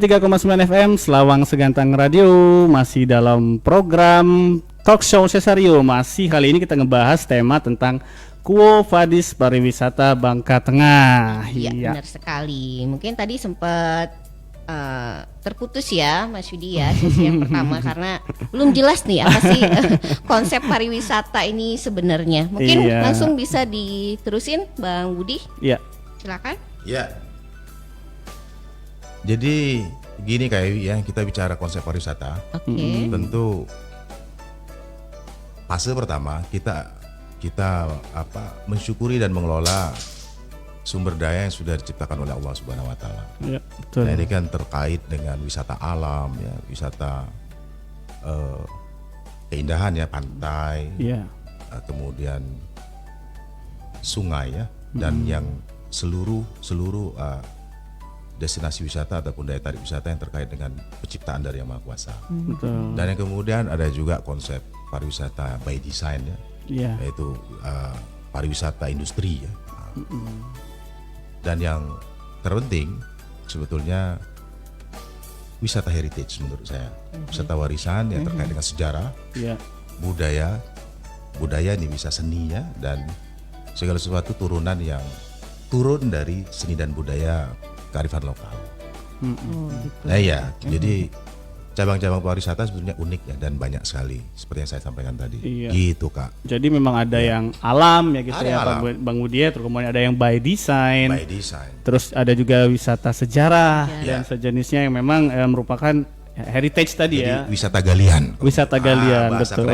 3,9 FM Selawang Segantang Radio, masih dalam program Talk Show Cesario. Masih kali ini kita ngebahas tema tentang Quo Vadis Pariwisata Bangka Tengah. Iya, benar sekali. Mungkin tadi sempat terputus ya Mas Yudi ya, sesi yang pertama karena belum jelas nih apa sih konsep pariwisata ini sebenarnya. Mungkin langsung bisa diterusin Bang Budi. Iya. Silakan. Ya. Jadi gini kayak ya, kita bicara konsep pariwisata. Oke. Tentu fase pertama kita mensyukuri dan mengelola sumber daya yang sudah diciptakan oleh Allah Subhanahu wa taala. Iya, betul. Nah, ini kan terkait dengan wisata alam ya, wisata keindahan ya, pantai. Iya. Kemudian sungai ya, dan yang seluruh destinasi wisata ataupun daya tarik wisata yang terkait dengan penciptaan dari Yang Maha Kuasa. Betul. Dan yang kemudian ada juga konsep pariwisata by design ya, yaitu pariwisata industri ya. Dan yang terpenting sebetulnya wisata heritage menurut saya, wisata warisan yang terkait dengan sejarah, budaya ini bisa seni ya, dan segala sesuatu turunan yang turun dari seni dan budaya kearifan lokal. Nah ya, jadi cabang-cabang pariwisata sebetulnya unik ya, dan banyak sekali seperti yang saya sampaikan tadi. Gitu Kak. Jadi memang ada yang alam ya gitu, ada ya Bang Budi, terus kemudian ada yang by design. Terus ada juga wisata sejarah dan sejenisnya yang memang merupakan heritage tadi. Jadi, ya. Wisata galian. Wisata galian, betul.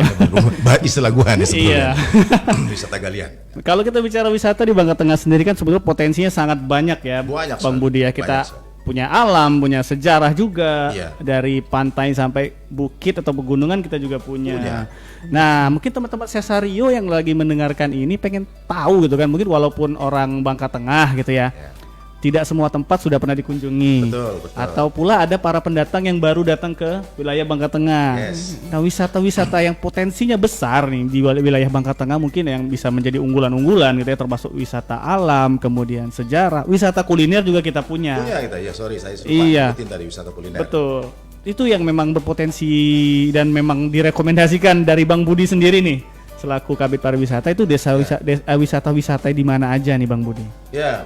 Istilah gua nih sebetulnya. Wisata galian. Kalau kita bicara wisata di Bangka Tengah sendiri kan sebetulnya potensinya sangat banyak ya, Bang Budi ya. Kita punya alam, punya sejarah juga, dari pantai sampai bukit atau pegunungan kita juga punya. Nah, mungkin teman-teman Cesario yang lagi mendengarkan ini pengen tahu gitu kan, mungkin walaupun orang Bangka Tengah gitu ya, tidak semua tempat sudah pernah dikunjungi. Betul. Atau pula ada para pendatang yang baru datang ke wilayah Bangka Tengah. Nah, wisata-wisata yang potensinya besar nih di wilayah Bangka Tengah mungkin yang bisa menjadi unggulan-unggulan gitu ya, termasuk wisata alam, kemudian sejarah, wisata kuliner juga kita punya. Kita ya, sorry saya lupa dari wisata kuliner. Betul. Itu yang memang berpotensi dan memang direkomendasikan dari Bang Budi sendiri nih selaku Kabid Pariwisata, itu wisata-wisata di mana aja nih Bang Budi? Ya.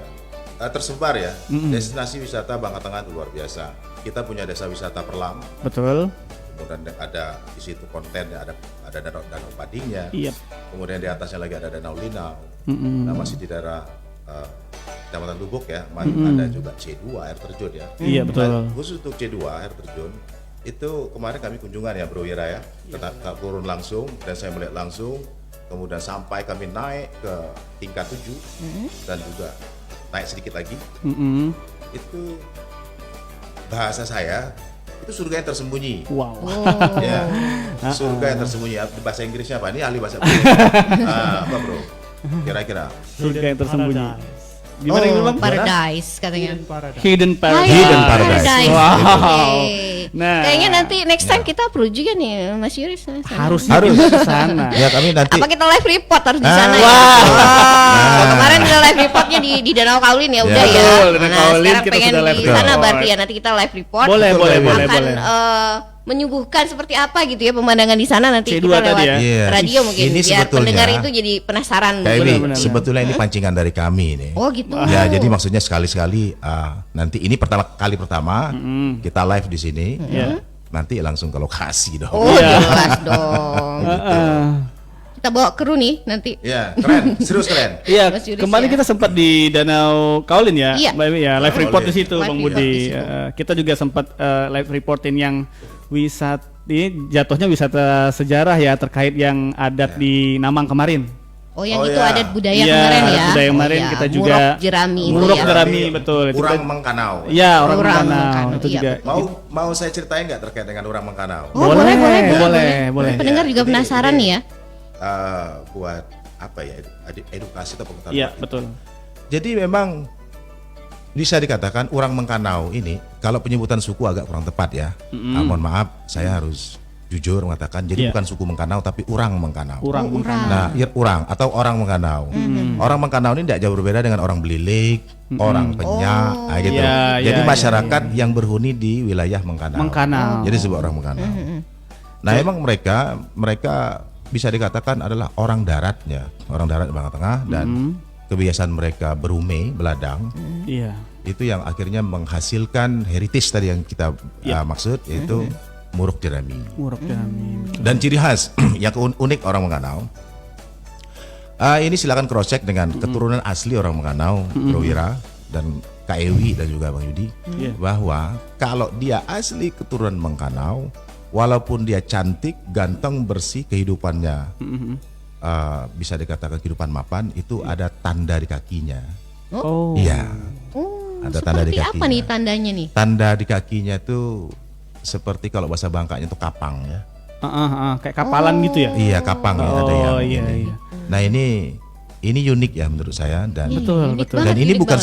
Tersebar ya, destinasi wisata Bangka Tengah itu luar biasa. Kita punya desa wisata Perlam. Betul. Kemudian ada di situ kontennya, ada danau Padingnya. Kemudian di atasnya lagi ada Danau Linau. Nah, masih di daerah Kecamatan Lubuk ya, ada juga C2 air terjun ya. Iya betul. Nah, khusus untuk C2 air terjun itu kemarin kami kunjungan ya Bro Wira ya. Kita turun langsung dan saya melihat langsung. Kemudian sampai kami naik ke tingkat 7 dan juga naik sedikit lagi, itu bahasa saya itu surga yang tersembunyi. Wow. Ya, surga yang tersembunyi. Bahasa Inggrisnya apa? Ini ahli bahasa Inggris. Apa Bro? Kira-kira? Surga yang tersembunyi. Gimana itu Bang? Paradise katanya. Hidden Paradise. Wow. Nah, kayaknya nanti next time kita perlu juga nih Mas Yuri harus ke sana. Ya, kami nanti. Apa kita live report harus di sana ya? Kemarin kita live reportnya di Danau Kaulin ya, udah ya. Nah, sekarang pengen di sana berarti ya, nanti kita live report. Boleh. Akan menyuguhkan seperti apa gitu ya pemandangan di sana, nanti C2 kita lewat tadi radio mungkin ini biar pendengar itu jadi penasaran. Sebetulnya ini pancingan dari kami nih. Oh gitu. Ya, jadi maksudnya sekali-sekali nanti ini kali pertama kita live di sini. Nanti langsung ke lokasi dong. Oh jelas dong. Gitu. Kita bawa kru nih nanti. Ya, keren, serius keren. Iya, kemarin kita sempat di Danau Kaulin ya, live report di situ Bang Budi. Kita juga sempat live reportin yang wisata, jatuhnya wisata sejarah ya, terkait yang adat di Namang kemarin. Oh yang itu adat budaya kemarin ya. Budaya kemarin kita juga. Murok Jerami betul. Orang Mengkanau. Iya, orang Mengkanau itu juga. Mau saya ceritain nggak terkait dengan orang Mengkanau? Boleh. Pendengar juga penasaran nih ya. Buat apa ya, edukasi atau pengetahuan. Iya betul. Jadi memang bisa dikatakan orang Mengkanau ini, kalau penyebutan suku agak kurang tepat ya. Mohon maaf, saya harus jujur mengatakan jadi bukan suku Mengkanau tapi urang Mengkanau. Urang Mengkanau. Nah, urang atau orang Mengkanau. Orang Mengkanau ini tidak jauh berbeda dengan orang Belilik, orang Penyak, gitu. Jadi masyarakat yang berhuni di wilayah Mengkanau. Jadi disebut orang Mengkanau. Nah, emang mereka bisa dikatakan adalah orang daratnya, orang darat Bangka Tengah dan kebiasaan mereka berume, beladang. Itu yang akhirnya menghasilkan heritage tadi yang kita maksud, yaitu Muruk Jerami. Dan ciri khas yang unik orang Mengkanau, ini silakan cross check dengan keturunan asli orang Mengkanau, Bro Wira dan Kak Ewi dan juga Bang Yudi, bahwa kalau dia asli keturunan Mengkanau, walaupun dia cantik, ganteng, bersih, kehidupannya bisa dikatakan kehidupan mapan, itu ada tanda di kakinya. Iya. Ada tanda di kakinya. Apa nih tandanya nih? Tanda di kakinya itu seperti kalau bahasa Bangkanya itu kapang ya. Kayak kapalan gitu ya? Iya, kapang ya, ada yang ini. Nah, ini unik ya menurut saya dan betul. Dan ini bukan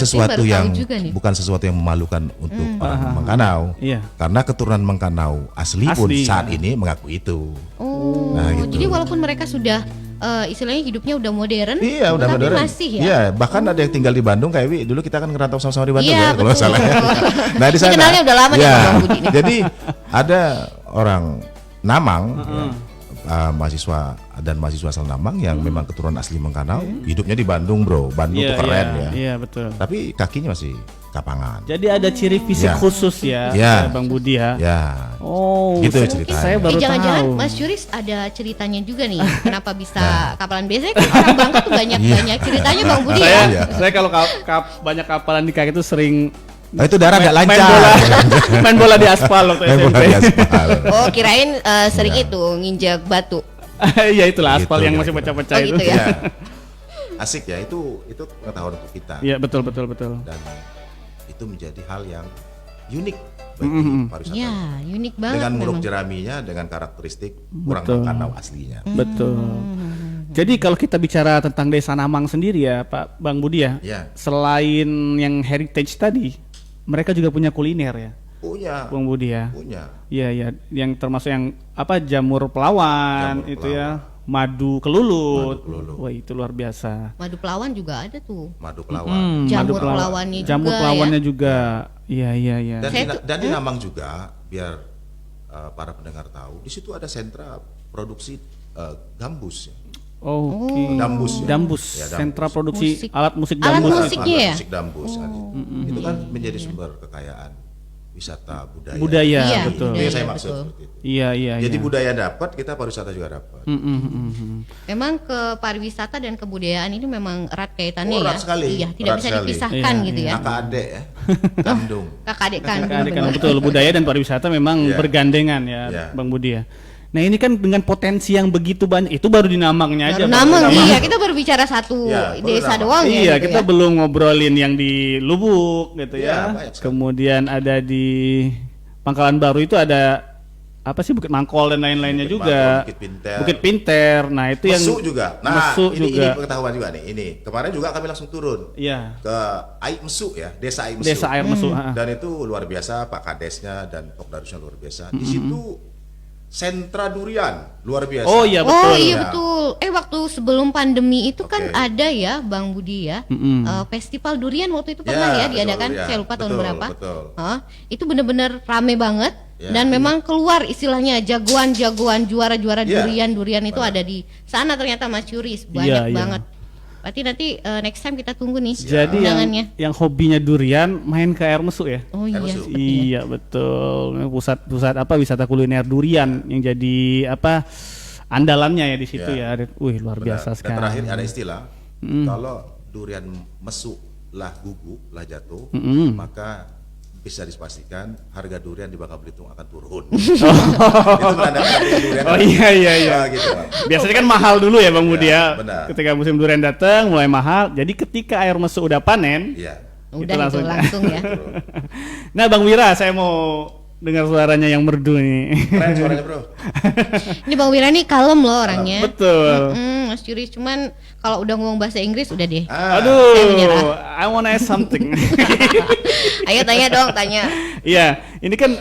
sesuatu yang memalukan untuk orang Mengkanau. Karena keturunan Mengkanau asli pun saat ini mengaku itu. Nah, gitu. Jadi walaupun mereka sudah istilahnya hidupnya udah modern, udah tapi modern. masih ya. Iya, bahkan ada yang tinggal di Bandung kayak Wi. Dulu kita kan ngerantau sama-sama di Bandung ya, kalau salah. Nah, di sana. Kenalnya udah lama nih Bang Budi. Jadi ada orang Namang, mahasiswa asal Namang yang memang keturunan asli Mengkanau, hidupnya di Bandung, Bro. Bandung tuh keren ya. Iya, betul. Tapi kakinya masih kapangan. Jadi ada ciri fisik khusus ya, Bang Budi ya. Oh, gitu ceritanya. Saya baru jangan-jangan tahu. Mas Yuris ada ceritanya juga nih. Kenapa bisa kapalan? Biasanya kan orang Bangka tuh banyak ceritanya Bang Budi ya. Saya kalau banyak kapalan di kaki itu sering itu darah nggak lancar. Main bola di aspal waktu SMP. Oh, kirain sering itu nginjak batu. Iya, itulah aspal yang masih pecah-pecah itu. Gitu ya. Asik ya, itu pengetahuan untuk kita. Iya, betul. Dan itu menjadi hal yang unik bagi pariwisata. Iya, unik banget. Dengan Muruk Jeraminya, dengan karakteristik orang Mengkanau aslinya. Betul. Jadi kalau kita bicara tentang Desa Namang sendiri ya, Pak Bang Budi ya, selain yang heritage tadi, mereka juga punya kuliner ya. Punya. Bang Budi ya. Punya. Iya, yang termasuk yang jamur pelawan itu ya. Madu kelulut. Wah, itu luar biasa. Madu pelawan juga ada tuh. Madu pelawan. Jamur pelawannya juga. Jamur pelawannya juga. Iya. Dan di Namang juga, biar para pendengar tahu, di situ ada sentra produksi gambus. Dambus. Sentra produksi alat musik dambus. Alat musiknya ya. Musik dambus. Itu kan menjadi sumber kekayaan wisata budaya. Budaya, betul. Itu yang saya maksud. Iya. Jadi budaya dapat, kita pariwisata juga dapat. Memang ke pariwisata dan kebudayaan ini memang erat kaitannya ya. Erat sekali. Iya, tidak bisa dipisahkan gitu ya. Kakak adik ya. Kandung. Kakak adik kandung. Betul, budaya dan pariwisata memang bergandengan ya, Bang Budi ya. Nah, ini kan dengan potensi yang begitu banyak, itu baru di Namangnya aja. Namang, iya, kita baru bicara satu desa doang ya. Iya, gitu kita belum ngobrolin yang di Lubuk gitu ya. Kemudian ada di Pangkalan Baru itu ada apa sih, Bukit Mangkol dan lain-lainnya juga. Bukit Pinter. Nah, itu yang Mesuk juga. Nah, ini pengetahuan juga nih. Ini kemarin juga kami langsung turun. Iya. Ke Air Mesuk ya, Desa Air Mesuk. Desa Air Mesuk. Dan itu luar biasa, Pak Kadesnya dan Pokdarusnya luar biasa. Di situ sentra durian luar biasa. Oh iya betul. Waktu sebelum pandemi itu kan ada ya Bang Budi ya, festival durian waktu itu pernah ya diadakan. Saya lupa tahun berapa. Itu benar-benar rame banget dan memang keluar istilahnya jagoan-jagoan, juara-juara durian itu ada di sana ternyata Mas Yuris, banyak banget. Berarti nanti next time kita tunggu nih. Jadi yang hobinya durian main ke Air Mesuk ya? Oh iya. Iya betul. Pusat wisata kuliner durian yang jadi andalannya ya di situ ya. Wih, luar biasa sekali. Dan terakhir ada istilah, kalau durian mesuk lah gugup lah jatuh, maka bisa dipastikan harga durian di Bangka Belitung akan turun. Itu menandakan durian. Oh iya. Gitu. Biasanya kan mahal dulu ya Bang Budi ya. Benar. Ketika musim durian datang mulai mahal. Jadi ketika Air Mesuk udah panen, udah itu langsung ya. Nah, Bang Wira, saya mau dengar suaranya yang merdu nih. Keren suaranya, Bro. Ini Bang Wira nih kalem loh orangnya. Betul. Mas Yuris, cuman kalau udah ngomong bahasa Inggris udah deh. Aduh, I wanna ask something. Ayo tanya dong, tanya. Iya, ini kan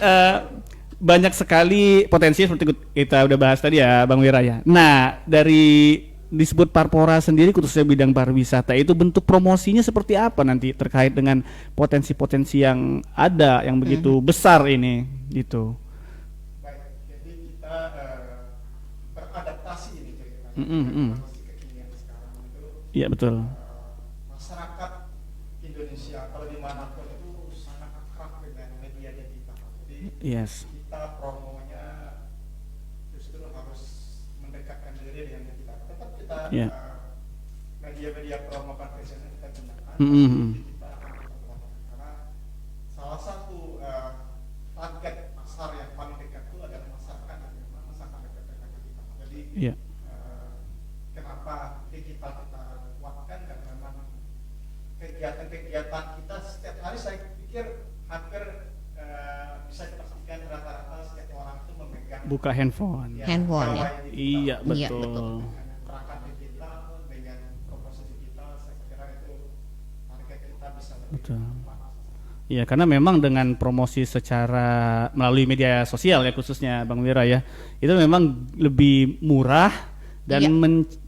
banyak sekali potensi seperti kita udah bahas tadi ya Bang Wira ya. Nah, dari Disbud Parpora sendiri khususnya bidang pariwisata itu bentuk promosinya seperti apa nanti terkait dengan potensi-potensi yang ada yang begitu besar ini gitu. Baik, jadi kita beradaptasi ini ceritanya. Kondisi kekinian sekarang itu. Iya betul. Masyarakat Indonesia kalau dimanapun itu sangat akrab dengan media digital. Jadi kita promonya justru harus mendekatkan diri dengan digital. Tetap kita media-media promo konvensional kita gunakan. Kita akan lakukan karena salah satu target pasar yang paling dekat itu adalah masyarakat yang memang masyarakat dekat dengan kita. Jadi kenapa digital kita kuatkan karena memang kegiatan-kegiatan kita setiap hari saya pikir hampir bisa dipastikan rata-rata setiap orang itu memegang buka handphone. Handphone ya. Iya betul. Iya, betul. Dengan perangkat digital, dengan promosi digital, saya kira itu target kita bisa lebih Betul. tepat. Iya, karena memang dengan promosi secara melalui media sosial ya khususnya Bang Wira ya, itu memang lebih murah dan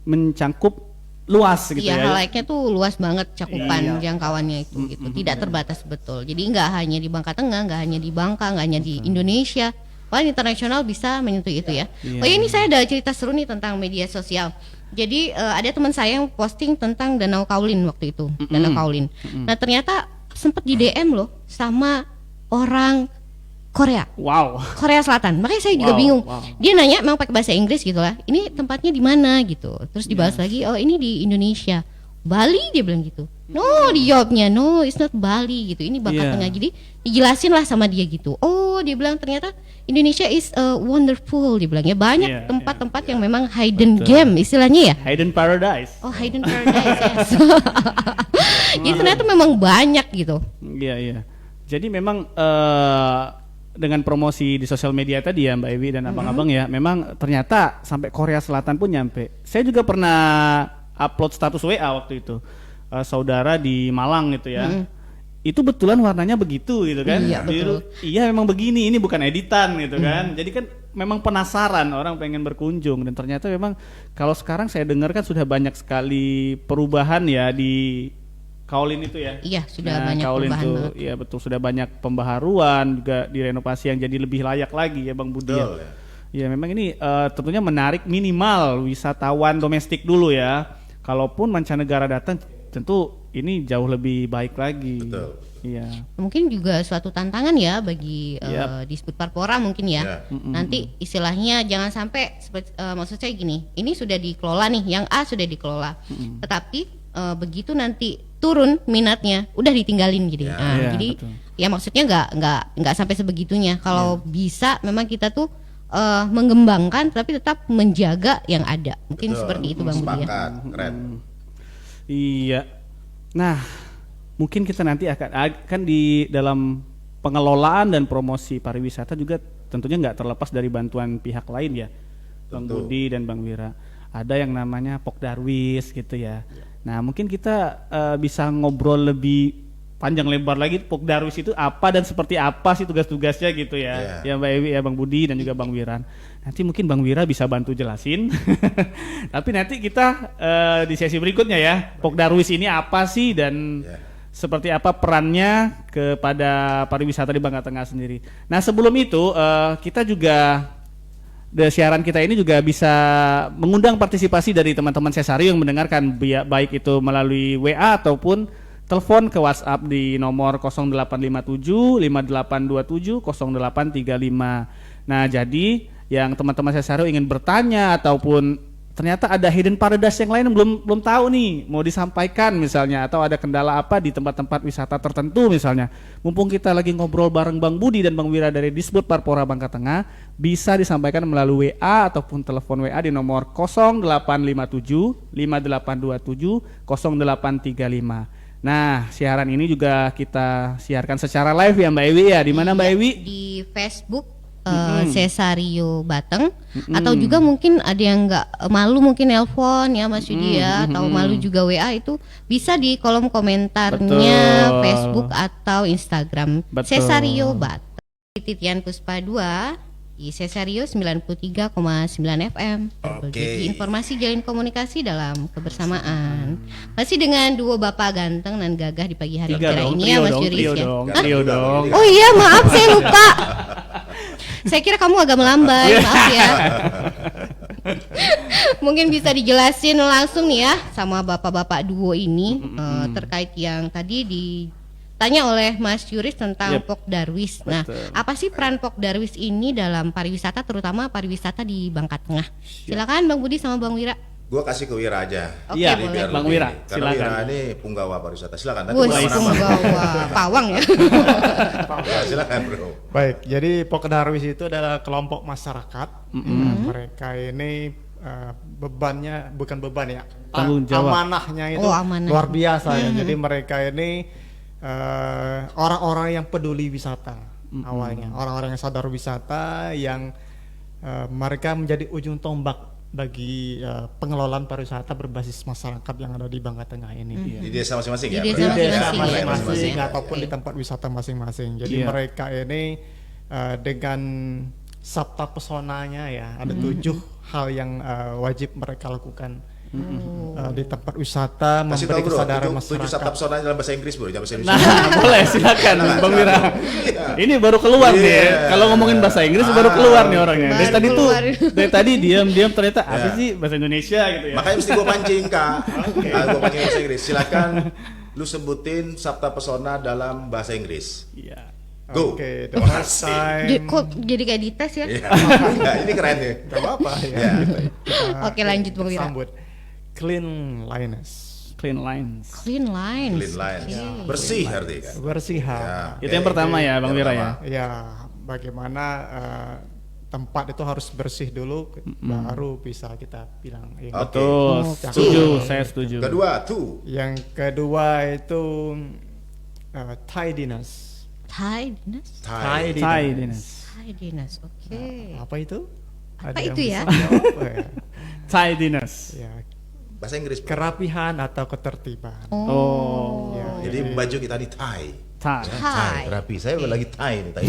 mencangkup luas gitu Iya, ya. halaiknya tuh luas banget cakupan jangkauannya itu gitu. Tidak terbatas betul. Jadi nggak hanya di Bangka Tengah, nggak hanya di Bangka, nggak hanya di Indonesia, bahkan internasional bisa menyentuh itu ya. Oh ya, ini saya ada cerita seru nih tentang media sosial. Jadi ada teman saya yang posting tentang Danau Kaolin waktu itu, Danau Kaolin. Nah ternyata sempat di DM loh sama orang Korea. Wow. Korea Selatan. Makanya saya juga bingung. Dia nanya memang pakai bahasa Inggris gitu lah. Ini tempatnya di mana gitu. Terus dibahas lagi, oh ini di Indonesia. Bali dia bilang gitu. No, dijawabnya no, it's not Bali gitu. Ini Bangka Tengah. Jadi dijelasin lah sama dia gitu. Oh, dia bilang ternyata Indonesia is wonderful dia bilangnya. Banyak tempat-tempat yang memang hidden gem istilahnya ya. Hidden paradise. Oh, hidden paradise. Yes. Jadi ternyata memang banyak gitu. Iya. Jadi memang dengan promosi di sosial media tadi ya Mbak Ewi dan abang-abang ya, memang ternyata sampai Korea Selatan pun nyampe. Saya juga pernah upload status WA waktu itu, saudara di Malang gitu ya. Itu betulan warnanya begitu gitu kan. Iya, betul. Iya memang begini, ini bukan editan gitu kan. Jadi kan memang penasaran orang pengen berkunjung dan ternyata memang kalau sekarang saya dengar kan sudah banyak sekali perubahan ya di Kaolin itu ya. Iya, sudah banyak Kaolin perubahan tuh, banget. iya betul, sudah banyak pembaharuan juga direnovasi yang jadi lebih layak lagi ya Bang Budi. Betul, ya. Ya memang ini tentunya menarik minimal wisatawan domestik dulu ya. Kalaupun mancanegara datang tentu ini jauh lebih baik lagi. Betul. Iya. Mungkin juga suatu tantangan ya bagi Disbud Parpora mungkin ya. Nanti istilahnya jangan sampai maksud saya gini, ini sudah dikelola nih, yang A sudah dikelola. Tetapi begitu nanti turun minatnya udah ditinggalin gitu. Jadi betul. ya maksudnya nggak sampai sebegitunya. Kalau bisa memang kita tuh mengembangkan tapi tetap menjaga yang ada. Mungkin seperti itu Bang Budi ya. Sepakat, keren. Iya. Nah, mungkin kita nanti akan di dalam pengelolaan dan promosi pariwisata juga tentunya nggak terlepas dari bantuan pihak lain ya, Bang Budi dan Bang Wira. Ada yang namanya Pokdarwis gitu ya. Nah, mungkin kita bisa ngobrol lebih panjang lebar lagi Pokdarwis itu apa dan seperti apa sih tugas-tugasnya gitu ya. Ya Mbak Ewi ya, Bang Budi dan juga Bang Wiran. Nanti mungkin Bang Wira bisa bantu jelasin. Tapi nanti kita di sesi berikutnya ya, Pokdarwis ini apa sih dan seperti apa perannya kepada pariwisata di Bangka Tengah sendiri. Nah, sebelum itu kita juga siaran kita ini juga bisa mengundang partisipasi dari teman-teman Cesario yang mendengarkan baik itu melalui WA ataupun telepon ke WhatsApp di nomor 0857 5827 0835. Nah, jadi yang teman-teman Cesario ingin bertanya ataupun ternyata ada hidden paradise yang lain yang belum tahu nih mau disampaikan misalnya, atau ada kendala apa di tempat-tempat wisata tertentu misalnya, mumpung kita lagi ngobrol bareng Bang Budi dan Bang Wira dari Disbud Parpora Bangka Tengah, bisa disampaikan melalui WA ataupun telepon WA di nomor 0857 5827 0835. Nah, siaran ini juga kita siarkan secara live ya Mbak Ewi ya. Di mana Mbak Ewi? Di Facebook Cesario Bateng, atau juga mungkin ada yang nggak malu mungkin nelpon ya Mas Yudi ya, atau malu juga WA, itu bisa di kolom komentarnya Facebook atau Instagram Cesario Bateng. Titian Puspa 2 di Cesario 93,9 FM. Berbagi informasi, jalin komunikasi dalam kebersamaan. Masih dengan duo bapak ganteng dan gagah di pagi hari cerah ini ya Mas Juris ya. Trio dong. Oh iya, maaf saya lupa. Saya kira kamu agak melambai, maaf ya. Mungkin bisa dijelasin langsung nih ya sama bapak-bapak duo ini terkait yang tadi ditanya oleh Mas Juris tentang Pok Darwis. Nah, apa sih peran Pok Darwis ini dalam pariwisata, terutama pariwisata di Bangka Tengah? Silakan Bang Budi sama Bang Wira. Gua kasih ke Wira aja. Iya, Bang Wira. Karena Silakan. Wira ini punggawa pariwisata. Silakan. Punggawa pawang ya. Ya, silakan bro. Baik, jadi Pok Darwis itu adalah kelompok masyarakat. Mereka ini bebannya bukan beban ya, tanggung jawab. Amanahnya itu amanah. luar biasa ya. Jadi mereka ini orang-orang yang peduli wisata awalnya, orang-orang yang sadar wisata, yang mereka menjadi ujung tombak bagi pengelolaan pariwisata berbasis masyarakat yang ada di Bangka Tengah ini. Di desa masing-masing ya. Di Bro? desa masing-masing ya. ataupun di tempat wisata masing-masing. Jadi mereka ini dengan sabta pesonanya ya, ada 7 hal yang wajib mereka lakukan di tempat wisata, Kasih memberi tahu bro, kesadaran 7 masyarakat. sabta pesona dalam bahasa Inggris bro, jangan bahasa Indonesia. Nah, boleh silakan Bang Wira. Ini baru keluar nih. Kalau ngomongin bahasa Inggris baru keluar nih orangnya. Dari tadi tuh, dari tadi diam-diam ternyata apa sih bahasa Indonesia gitu ya. Makanya mesti gue pancing kak. Gue pancing bahasa Inggris. Silakan lu sebutin sabta pesona dalam bahasa Inggris. Iya. Go. Oke, the first time. Kok jadi kayak dites ya? Iya. Enggak, ini keren nih. Gak apa-apa ya. Ya. Oke, lanjut Bang Wira. Sambut. Cleanliness. Clean lines. Clean lines. Clean line. Bersih artinya kan. Bersihan. Ya. Itu yang pertama ya Bang Wira ya. Ya, bagaimana tempat itu harus bersih dulu, baru bisa kita bilang. Yang Betul. Setuju, saya setuju. Kedua, tuh. Yang kedua itu tidiness. Tidiness. Tidiness. Oke. Apa itu? Apa Ada yang itu bisa ya? jawab, ya? Tidiness. Ya, Bahasa Inggris. Bro. kerapihan atau ketertiban. Oh. Ya, Jadi baju kita di tie. Tie. Tie, rapi. Saya lagi tie nih, tie.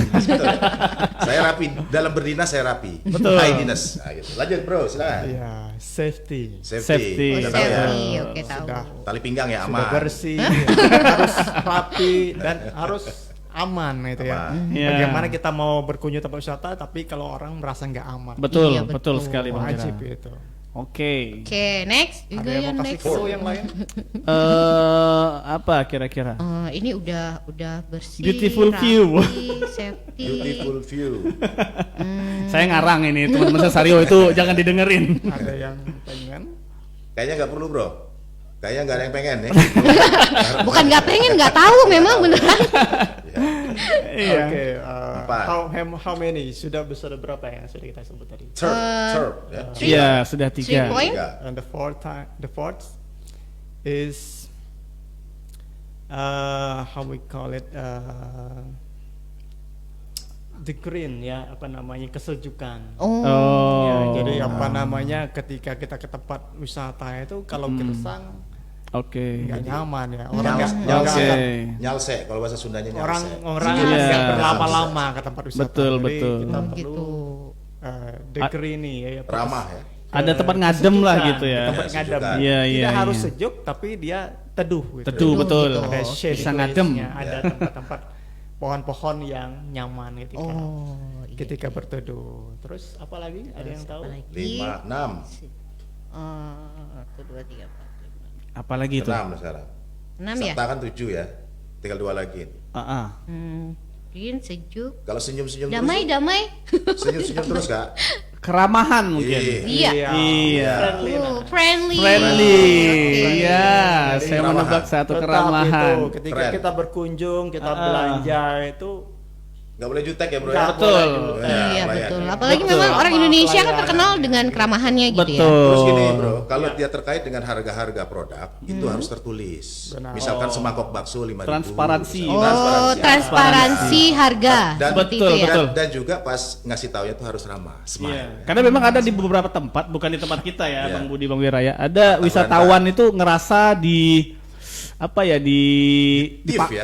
Saya rapi dalam berdinas, saya rapi. Betul. Tie dinas. Nah, gitu. Lanjut bro, silakan. Ya, safety. Safety. Udah tahu ya. Safety, oke tahu. Sudah Tali pinggang ya sudah aman. bersih, harus rapi dan harus aman itu ya. Aman. Iya. Bagaimana kita mau berkunjung tempat wisata tapi kalau orang merasa nggak aman, Betul, Iya, betul betul. sekali Bang Wira. wajib itu. Oke. Oke, next. Ada Juga yang yang mau kasih next. clue yang lain? Apa kira-kira? Ini udah bersih. Beautiful rapi, view. Safety. Beautiful view. Saya ngarang ini teman-teman Cesario itu jangan didengerin. Ada yang pengen? Kayaknya nggak perlu bro. Kayaknya nggak ada yang pengen nih. Bukan nggak pengen, nggak tahu memang beneran. Iya. Oke, Empat. how many? Sudah berapa yang sudah kita sebut tadi? Third, ya. Iya, sudah 3 3. point. Tiga. And the fourth is how we call it, the green ya, apa namanya, kesejukan. Oh. Ya, jadi apa namanya, ketika kita ke tempat wisata itu kalau gersang Oke. nggak nyaman ya, orang Nyals- nggak nyalse. akan- Nyalse, kalau bahasa Sundanya orang nyalse. orang Iya. nggak berlama-lama ke tempat wisata. Betul, Jadi betul. kita Oh, perlu gitu. degree nih ya, Ramah ya. Ada tempat ngadem lah gitu ya. tempat ngadem. Kesejukan. Iya, Tidak iya. harus iya. sejuk tapi dia teduh gitu. Teduh, betul. gitu. Ada shade Bisa ngadem. place-nya, ada tempat-tempat pohon-pohon yang nyaman ketika Oh. Iya. ketika berteduh. Terus apa lagi? Ada yang tahu? Apalagi? 5, 6. 1, 2, 3, 4, 5. Apalagi itu? 6 sekarang. 6 ya? Sabta kan 7 ya. Tinggal 2 lagi. Green, sejuk. Kalau senyum-senyum Damai, terus. damai. Senyum-senyum terus kak. Keramahan mungkin. Iya. Iya. Friendly. Friendly. Oke. Iya, Jadi saya keramahan. menebak satu Tetap keramahan. itu, ketika Keren. kita berkunjung, kita belanja itu Nggak boleh jutek ya bro nggak ya. Betul. boleh. Iya, bayar. betul. Apalagi Betul. memang orang Indonesia kan Pelayanan. terkenal dengan keramahannya gitu ya. Betul. Terus gini bro, kalau dia terkait dengan harga-harga produk itu harus tertulis. Benar. Misalkan semangkok bakso 5.000. Transparansi. Oh, transparansi harga. Dan- Seperti Betul, itu ya. betul. Dan juga pas ngasih taunya tuh harus ramah, Iya. smile. Karena memang ada di beberapa tempat, bukan di tempat kita ya, Iya. Bang Budi, Bang Wira ya. Ada wisatawan itu ngerasa apa ya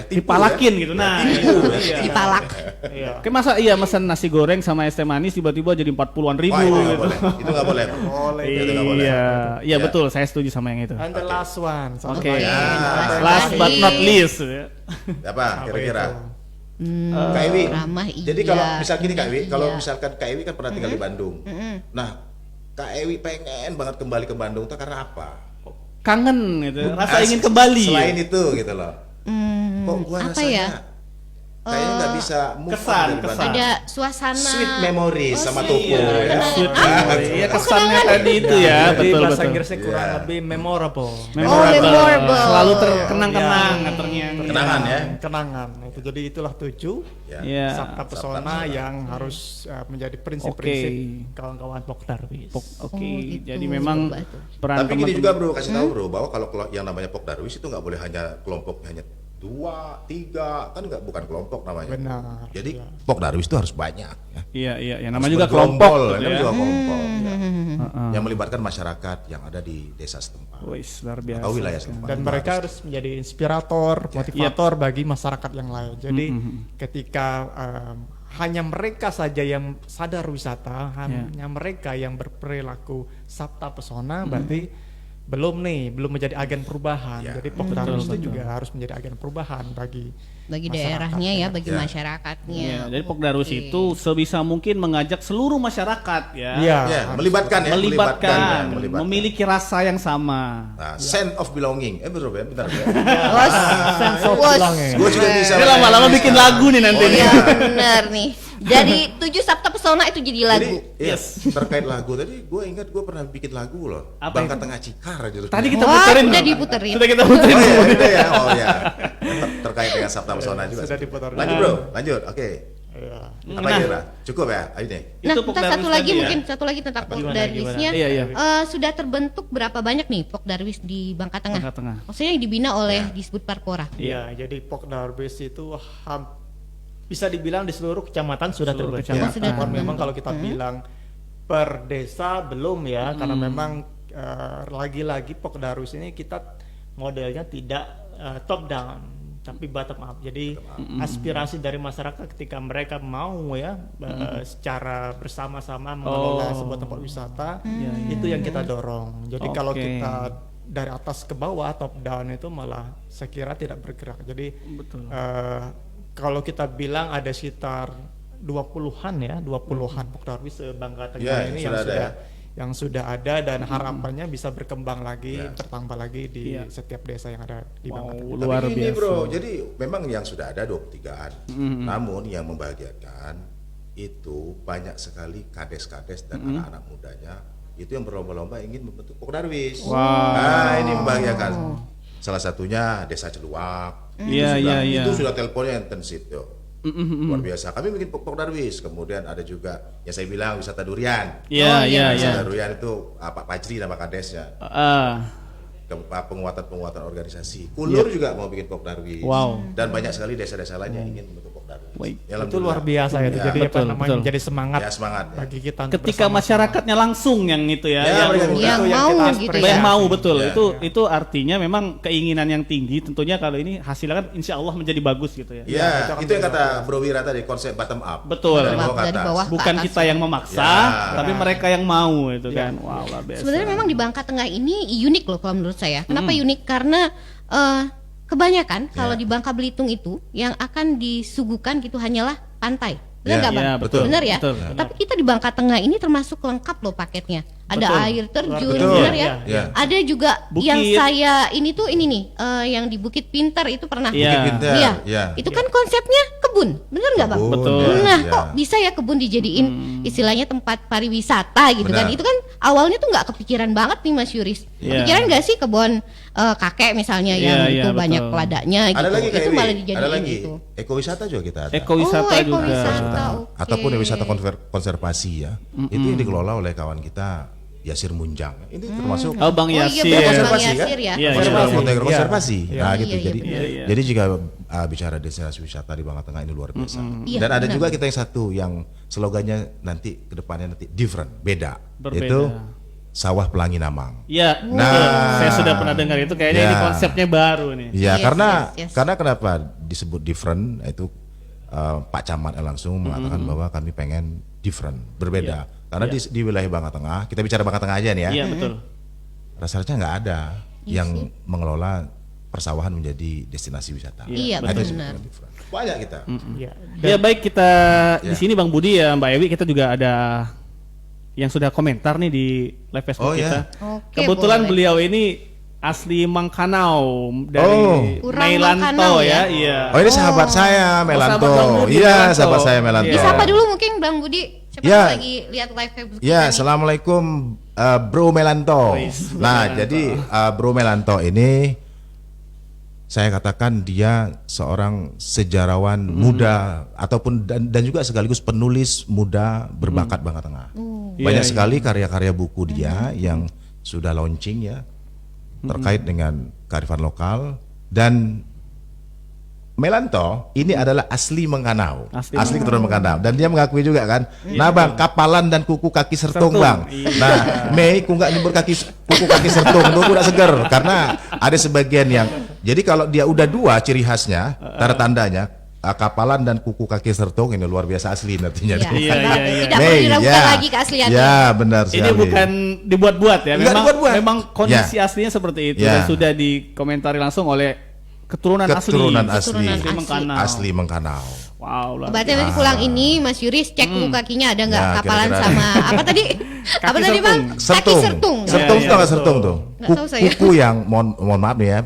dipalakin gitu. Nah, dipalak. Iya. Kayak masa mesen nasi goreng sama es teh manis tiba-tiba jadi 40-an ribu gitu. Itu nggak boleh. Iya betul, saya setuju sama yang itu. And the last one. Oke. Last but not least. Apa kira-kira? Kak Ewi. Jadi kalau iya. misal gini Kak Ewi, kalau misalkan Kak Ewi kan pernah tinggal di Bandung. Nah, Kak Ewi pengen banget kembali ke Bandung tuh karena apa? Kangen gitu, rasa ingin kembali. Selain itu gitu loh. Kok gua apa rasanya ya? kayaknya nggak bisa move kesan. Ada suasana sweet memory sama toko Iya, ya. sweet memory. Iya, kesannya tadi itu ya, Jadi betul bahasa betul. Inggrisnya kurang lebih memorable. memorable. Selalu terkenang-kenang ternyata. Kenangan ya. Kenangan. Itu jadi itulah 7 Iya. Sabta Pesona yang harus menjadi prinsip-prinsip kawan-kawan Pok Darwis. Oke, gitu. jadi memang peran Tapi gini teman-teman. juga bro, kasih tahu bro bahwa kalau yang namanya Pok Darwis itu nggak boleh hanya kelompok hanya 2, 3, kan nggak bukan kelompok namanya. Benar. Jadi Pok Darwis itu harus banyak ya. Iya, namanya juga kelompok gitu namanya ya. juga kelompok ya. Yang melibatkan masyarakat yang ada di desa setempat. Wis, luar biasa. Atau wilayah setempat. Dan mereka harus menjadi inspirator, motivator bagi masyarakat yang lain. Jadi ketika hanya mereka saja yang sadar wisata, hanya mereka yang berperilaku Sabta Pesona, berarti belum menjadi agen perubahan. Jadi Pok Darwis itu juga harus menjadi agen perubahan bagi daerahnya ya, bagi masyarakatnya. Iya, jadi Pok Darwis itu sebisa mungkin mengajak seluruh masyarakat ya. Iya. Melibatkan, memiliki rasa yang sama. Nah, sense of belonging. Bro, bentar ya. belonging. Gue juga bisa. Ini lama-lama bikin lagu nih nanti. Iya benar nih. Dari 7 Sabta Pesona itu jadi lagu. Jadi, terkait lagu tadi gue ingat gue pernah bikin lagu loh. Apa Bangka itu? Tengah Cikar judulnya. Tadi kita Wah, puterin. sudah loh. diputerin. Sudah kita puterin. Oh ya. Terkait dengan Sabta Pesona juga. Sudah diputar. Lanjut bro, lanjut. Oke. Apa Nah. kira? Cukup ya? Ayo nih. Nah, Itu Pok kita Darwis satu lagi tadi ya. mungkin satu lagi tentang Pok Darwisnya. Iya. Sudah terbentuk berapa banyak nih Pok Darwis di Bangka Tengah? Bangka Tengah. Maksudnya yang dibina oleh Disbud Parpora. Iya, jadi Pok Darwis itu bisa dibilang di seluruh kecamatan sudah Seluruh terbentuk. kecamatan. Sudah Namun terbentuk. memang kalau kita bilang per desa belum ya, karena memang lagi-lagi Pok Darwis ini kita modelnya tidak top down, tapi bottom up. Jadi aspirasi dari masyarakat ketika mereka mau ya secara bersama-sama mengelola sebuah tempat wisata, itu yang kita dorong. Jadi kalau kita dari atas ke bawah top down itu malah saya kira tidak bergerak. Jadi kalau kita bilang ada sekitar 20-an Pok Darwis Bangka Tengah ini yang sudah ada dan harapannya bisa berkembang lagi, bertambah lagi di setiap desa yang ada di Bangka Tengah. Luar Tapi ini biasa. bro, jadi memang yang sudah ada 23-an. Namun yang membahagiakan itu banyak sekali kades-kades dan anak-anak mudanya itu yang berlomba-lomba ingin membentuk Pok Darwis. Nah, ini membahagiakan. Salah satunya Desa Celuak. Iya. Itu sudah teleponnya intensif yo. Luar biasa. Kami bikin Pok Darwis. Kemudian ada juga yang saya bilang wisata durian. Iya. Wisata durian itu Pak Pajri nama kadesnya. Penguatan organisasi. Kulur juga mau bikin Pok Darwis. Wow. Dan banyak sekali desa-desa lain yang ingin membentuk Pok Darwis. Itu luar biasa itu. Jadi betul. menjadi semangat, semangat bagi kita. untuk Ketika bersama-sama. masyarakatnya langsung yang itu ya, yang mau gitu ya. yang mau betul. Ya. Itu artinya memang keinginan yang tinggi. Tentunya kalau ini hasilnya kan insya Allah menjadi bagus gitu ya. Ya, itu yang kata Bro Wira tadi, konsep bottom up. Betul. Dari bawah ke Dari atas. bawah ke Bukan atas. kita yang memaksa, tapi mereka yang mau itu kan. Wow, luar biasa. Sebenarnya memang di Bangka Tengah ini unik loh kalau menurut saya. Kenapa unik? Karena kebanyakan kalau di Bangka Belitung itu yang akan disuguhkan gitu hanyalah pantai. Benar nggak Bang? Ya, betul. Benar ya. Betul. Tapi kita di Bangka Tengah ini termasuk lengkap loh paketnya. Ada Betul. air terjun, Betul. benar ya. Ya. Ada juga Bukit. yang saya ini nih yang di Bukit Pintar itu pernah. Iya. Bukit Pintar, Iya. ya. Itu kan konsepnya kebun, benar nggak Bang? Kebun, Betul. Nah, ya. kok bisa ya kebun dijadiin istilahnya tempat pariwisata gitu kan? Benar. Itu kan awalnya tuh nggak kepikiran banget nih Mas Yuris. Iya. Kepikiran nggak sih kebun kakek misalnya yang Iya, itu betul. banyak ladanya gitu. Ada lagi Itu kayak malah ada dijadiin lagi gitu. ekowisata juga kita ada. Ekowisata juga. ekowisata. Oke. Ataupun wisata konservasi ya. Itu yang dikelola oleh kawan kita Yasir Munjang. Ini termasuk Oh, Bang Oh iya Yasir. benar Bang Konservasi, kan? Yasir ya. Iya, konservasi. Iya. Nah, Iya, gitu. iya, Jadi benar. jadi jika bicara destinasi wisata di Bangka Tengah ini luar biasa. Iya, Dan ada benar. juga kita yang satu yang slogannya nanti ke depannya nanti different, beda. Berbeda. Itu Sawah Pelangi Namang. Iya, saya sudah pernah dengar itu. Kayaknya ini konsepnya baru nih. Iya, karena kenapa disebut different itu Pak Camat langsung mengatakan bahwa kami pengen different, berbeda. Karena di wilayah Bangka Tengah, kita bicara Bangka Tengah aja nih ya. Iya, betul. Rasanya nggak ada yang mengelola persawahan menjadi destinasi wisata. Iya, benar. Banyak kita. Ya baik, kita di sini Bang Budi ya, Mbak Ewi, kita juga ada yang sudah komentar nih di live Facebook kita. Oke, Kebetulan boleh. beliau ini asli Mangkanau dari Mailanto Mangkanau ya. ya? Iya. Oh ini sahabat saya Melanto. sahabat Bang Budi, Iya, Melanto. sahabat saya Melanto. Iya. Disapa dulu mungkin Bang Budi. Siapa Ya. tahu lagi lihat live Facebook Ya, kita nih. assalamualaikum Bro Melanto. Bro Nah, Melanto. jadi Bro Melanto ini saya katakan dia seorang sejarawan muda ataupun dan juga sekaligus penulis muda berbakat Bangka Tengah. Banyak Iya, sekali karya-karya buku dia yang sudah launching ya terkait dengan kearifan lokal. Dan Melanto ini adalah asli Mengkanau, asli keturunan Mengkanau, dan dia mengakui juga kan, nah bang kapalan dan kuku kaki sertung bang, nah Mei ku nggak nyebur kuku kaki sertung, tuh udah seger, karena ada sebagian yang, jadi kalau dia udah dua ciri khasnya, tanda tandanya kapalan dan kuku kaki sertung ini luar biasa asli nantinya. Iya. Iya. Tidak perlu diragukan lagi keasliannya. Ya benar sekali. Ini bukan dibuat-buat ya, Enggak memang dibuat-buat. memang kondisi aslinya seperti itu Ya. dan sudah dikomentari langsung oleh keturunan asli. Asli Mengkanau. Wow. luar Berarti nanti pulang ini Mas Yuris cek kuku kakinya ada nggak Ya, kapalan kira-kira. sama apa tadi? Apa tadi Bang? Kaki Sertung. sertung. Sertung Ya, tau nggak ya, sertung tuh? Nggak tahu saya. Kuku yang mohon maaf nih ya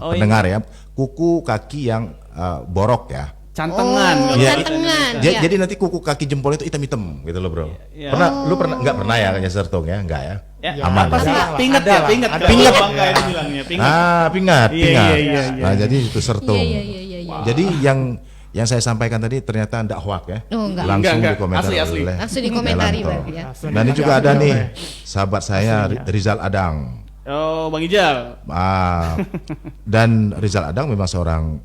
pendengar ya. Kuku kaki yang borok ya. Cantengan. Oh, Iya. cantengan. Ya. Jadi nanti kuku kaki jempol itu hitam-hitam gitu loh bro. Iya. Lu pernah nggak pernah ya kayaknya sertung ya? Enggak ya? Ya, Aman apa ya? sih? Pingat Ada ya, lah, pingat. ada. Pingat. Bangka ini bilangnya, pingat. Pingat, Iya, pingat. iya. Nah jadi itu sertung. Iya. Jadi yang saya sampaikan tadi ternyata enggak hoak ya. Oh, enggak. Langsung Enggak. dikomentari Asli. oleh Langsung dikomentari Melanto. berarti ya. Dan ini juga ada nih sahabat saya Rizal Adang. Oh, Bang Ijal. Dan Rizal Adang memang seorang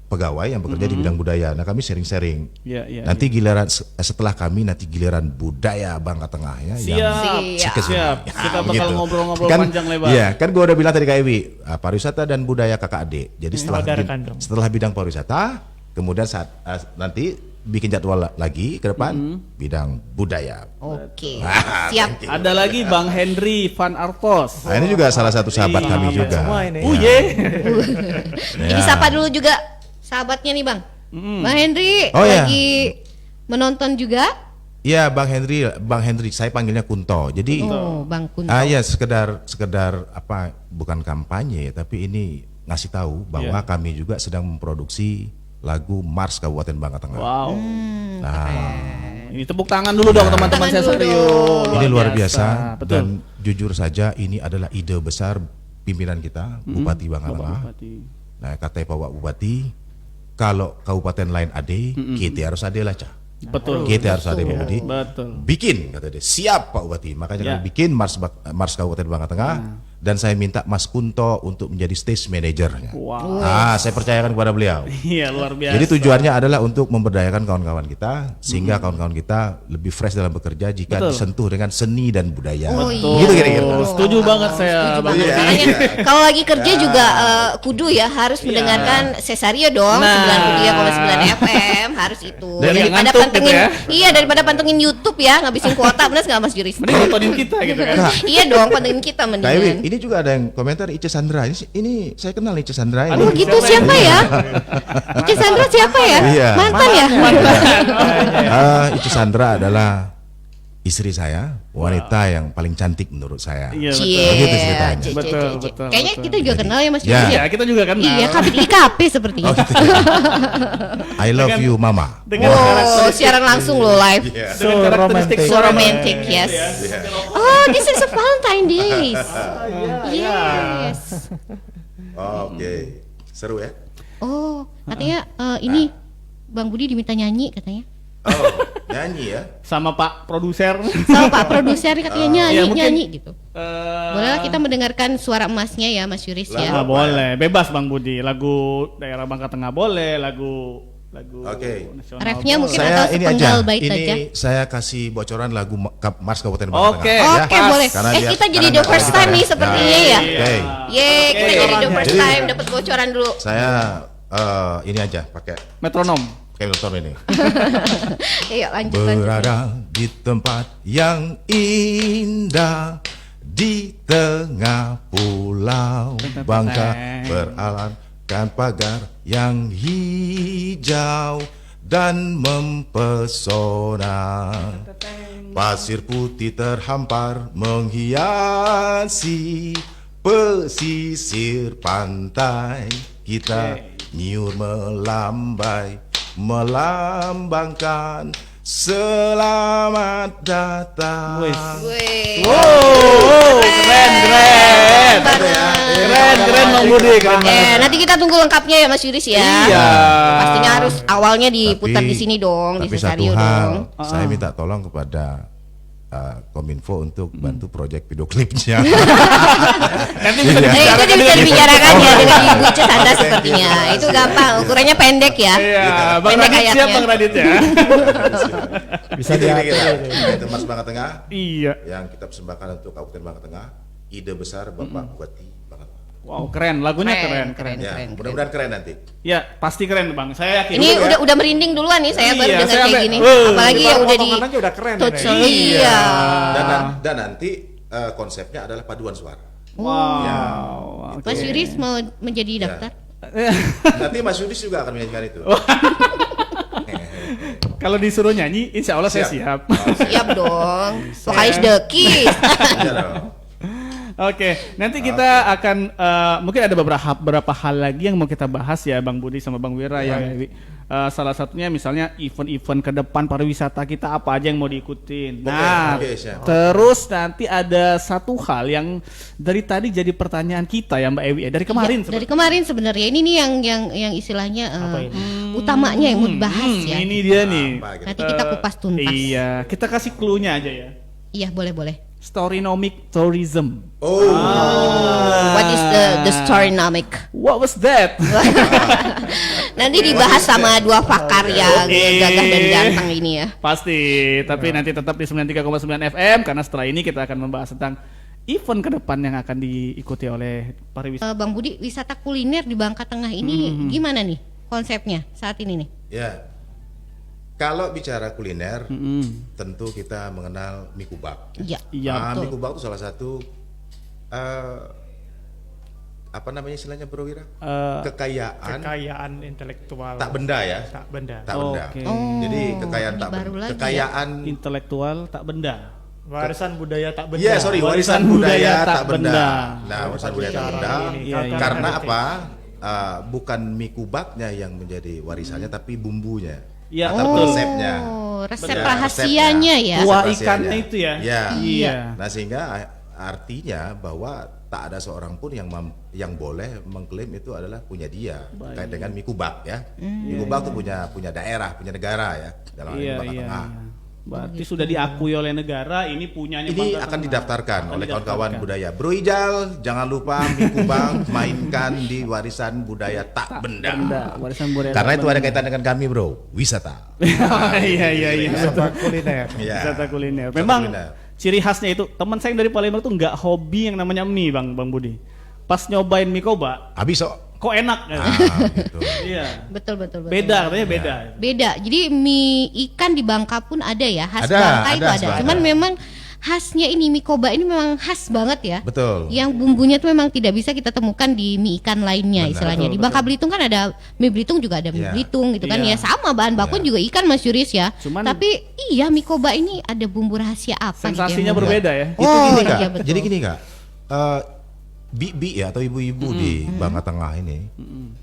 pegawai yang bekerja di bidang budaya. Nah kami sharing-sharing. Iya. Nanti giliran setelah kami nanti giliran budaya Bangka Tengah ya. Siap. Kita bakal begitu. ngobrol-ngobrol Kan, panjang lebar. Iya, kan gue udah bilang tadi Kak Ewi, pariwisata dan budaya kakak adik. Jadi setelah bidang pariwisata, kemudian nanti bikin jadwal lagi ke depan bidang budaya. Oke. Siap. Ada lagi Bang Henry Van Artos. Nah, ini juga salah satu sahabat kami juga. semua ini. Ini sapa dulu juga sahabatnya nih Bang. Bang Henry Oh, iya. lagi menonton juga. Iya, Bang Henry, saya panggilnya Kunto. Jadi Bang Kunto. ya sekedar apa bukan kampanye tapi ini ngasih tahu bahwa kami juga sedang memproduksi lagu Mars Kabupaten Bangka Tengah. Wow. Nah, Ini tepuk tangan dulu dong teman-teman saya Tangan dulu serius. ini luar biasa Betul. dan jujur saja ini adalah ide besar pimpinan kita Bupati Bangka Tengah. Bupati. Nah, kata Pak Bupati, kalau kabupaten lain ade, kita harus ade lah Cah. Betul. Kita harus ade Pak Budi. Betul. Bikin kata dia, siap Pak Bupati. Makanya Ya. kami bikin Mars Kabupaten Bangka Tengah dan saya minta Mas Kunto untuk menjadi stage manajernya. Wow. Saya percayakan kepada beliau. Iya, luar biasa. Jadi tujuannya adalah untuk memberdayakan kawan-kawan kita sehingga kawan-kawan kita lebih fresh dalam bekerja jika Betul. disentuh dengan seni dan budaya. Oh, Betul. Gitu kira-kira. Setuju banget saya, Setuju Bang. banget. Iya. Makanya kalau lagi kerja juga kudu ya harus mendengarkan Cesario dong, Nah. 92,9 FM harus itu. Dan yang Daripada ngantuk pantengin gitu ya. Iya, daripada pantengin YouTube ya, ngabisin kuota, benar nggak Mas Juris? Mending nontonin kita gitu kan. Iya dong, pantengin kita Kak Ewi, mendingan. ini juga ada yang komentar Ice Sandra. Ini saya kenal Ice Sandra ini. Oh gitu, siapa ya? Ica Sandra siapa ya? Iya. Mantan ya? Ice Sandra adalah istri saya, wanita yang paling cantik menurut saya. Iya, Cie, betul. Begitu ceritanya. Betul. Kayaknya betul. kita juga kenal ya Mas Ya. Juris Iya, ya? kita juga kan. Iya, kami di KP sepertinya. I love you Mama. Dengan Oh, karakteristik siaran langsung loh live. So dengan karakteristik romantic. So suara romantic, yes. Oh, this is a Valentine days. Yes. Oke. Seru ya? Oh, katanya ini Bang Budi diminta nyanyi katanya. Oh, nyanyi ya? sama Pak produser. Sama Pak produser katanya Ya, nyanyi, mungkin, nyanyi gitu. Bolehlah kita mendengarkan suara emasnya ya Mas Yuris ya. Boleh, bebas Bang Budi. Lagu daerah Bangka Tengah boleh, lagu lagu nasional. Refnya mungkin saya atau ini sepenggal aja. bait Ini aja. saya kasih bocoran lagu Mars Kabupaten Bangka Oke. Tengah. Oke, boleh. Karena dia- Kita jadi karena the first kita time nih ya. sepertinya ya. Oke. Yeay, kita jadi the first Jadi- time dapat bocoran dulu. Saya ini aja pakai Metronom. motor ini. Ayo lanjut lanjut. Berada di tempat yang indah di tengah pulau Bangka, beralaskan pagar yang hijau dan mempesona. Pasir putih terhampar menghiasi pesisir pantai. Kita nyiur melambai melambangkan selamat datang. Wih. Keren. Keren Bang Budi, keren banget. Nanti kita tunggu lengkapnya ya Mas Yuris ya. Iya. Pastinya harus awalnya diputar di sini dong, di Tapi satu Cesario hal, dong. saya minta tolong kepada Kominfo untuk bantu proyek video klipnya. Nanti bisa Itu bisa dibicarakan ya dengan Ibu Cesanda sepertinya. Itu gampang, ukurannya pendek ya. Iya, Bang Pendek Radit siap ayatnya. Bang Radit ya. Bisa diatur. Itu Mas Bangka Tengah Iya. yang kita persembahkan untuk Kabupaten Bangka Tengah. Ide besar Bapak Bupati Bangka Tengah. Wow, keren. Lagunya keren. Ya, mudah-mudahan keren nanti. Ya, pasti keren Bang. Saya yakin. Ini udah merinding duluan nih saya baru Iya, dengar saya kayak sampai- gini. Wah, Apalagi yang udah di potongannya udah keren touch ini. Iya. Dan nanti konsepnya adalah paduan suara. Wow. oke. Mas Yuris mau menjadi daftar? Nanti Mas Yudis juga akan menyanyikan itu. Kalau disuruh nyanyi, insya Allah saya siap. Siap dong. Vokalis The Kiss. Iya dong. Oke, nanti kita akan mungkin ada beberapa hal lagi yang mau kita bahas ya Bang Budi sama Bang Wira ya. Salah satunya misalnya event-event ke depan pariwisata kita apa aja yang mau diikutin. Nah, siap. terus nanti ada satu hal yang dari tadi jadi pertanyaan kita ya Mbak Ewi ya, dari kemarin. Iya, dari kemarin sebenarnya ini nih yang istilahnya utamanya yang mau dibahas ya. Ini dia nih. Nanti kita kupas tuntas. Iya, kita kasih clue-nya aja ya. Iya, boleh. Storynomic tourism. What is the storynomic? What was that? Nanti dibahas sama dua pakar yang gagah dan ganteng ini ya. Pasti, tapi nanti tetap di 93,9 FM karena setelah ini kita akan membahas tentang event ke depan yang akan diikuti oleh pariwisata. Bang Budi, wisata kuliner di Bangka Tengah ini gimana nih konsepnya saat ini nih? Ya. Kalau bicara kuliner, tentu kita mengenal mie kubak. Iya. Mie kubak itu salah satu apa namanya istilahnya Bro Wira? Kekayaan intelektual tak benda ya. tak benda. Tak benda. Oke. Jadi kekayaan ini tak baru benda. lagi Kekayaan Intelektual tak benda. Warisan budaya tak benda. Iya, sorry, warisan budaya tak benda. Nah, warisan budaya tak benda. Iya, iya. Karena apa? Bukan mie kubaknya yang menjadi warisannya, tapi bumbunya. Iya, atau betul. resepnya. Resep Ya, rahasianya ya. Kuah Resep ikannya rahasianya. itu ya? Ya. Iya. Nah, sehingga artinya bahwa tak ada seorang pun yang boleh mengklaim itu adalah punya dia. Kayak dengan mie kubak ya. Mie kubak itu punya daerah, punya negara ya. Dalam hal ini Bangka Tengah. Berarti sudah diakui oleh negara, ini punyanya Ini Bangka akan Tengah. didaftarkan Akan oleh didaftarkan. kawan-kawan budaya. Bro Ijal, jangan lupa mie kubang mainkan di warisan budaya tak benda. Warisan budaya. Karena tak itu ada benda. kaitan dengan kami, Bro. Wisata. Iya. Wisata kuliner. Ya. Wisata kuliner. Wisata Memang kuliner. ciri khasnya itu, teman saya yang dari Palembang tuh nggak hobi yang namanya mie, Bang Budi. Pas nyobain mie koba, Habis sok. kok enak. Gitu. Iya. Betul. Beda, katanya beda. Beda. Jadi mie ikan di Bangka pun ada ya, khas Ada, Bangka itu ada, ada. ada. Cuman memang khasnya ini mie koba ini memang khas banget ya. Betul. Yang bumbunya tuh memang tidak bisa kita temukan di mie ikan lainnya Benar. istilahnya. Di Bangka Belitung kan ada mie Belitung juga ada mie Iya. Belitung gitu kan Iya. ya, sama bahan baku juga ikan Mas Yuris ya. Cuman- tapi iya mie koba ini ada bumbu rahasia apa gitu Sensasinya yang berbeda ya. Itu gini, Kak. iya, betul. Jadi gini, Kak. Bibi ya atau ibu-ibu di Bangka Tengah ini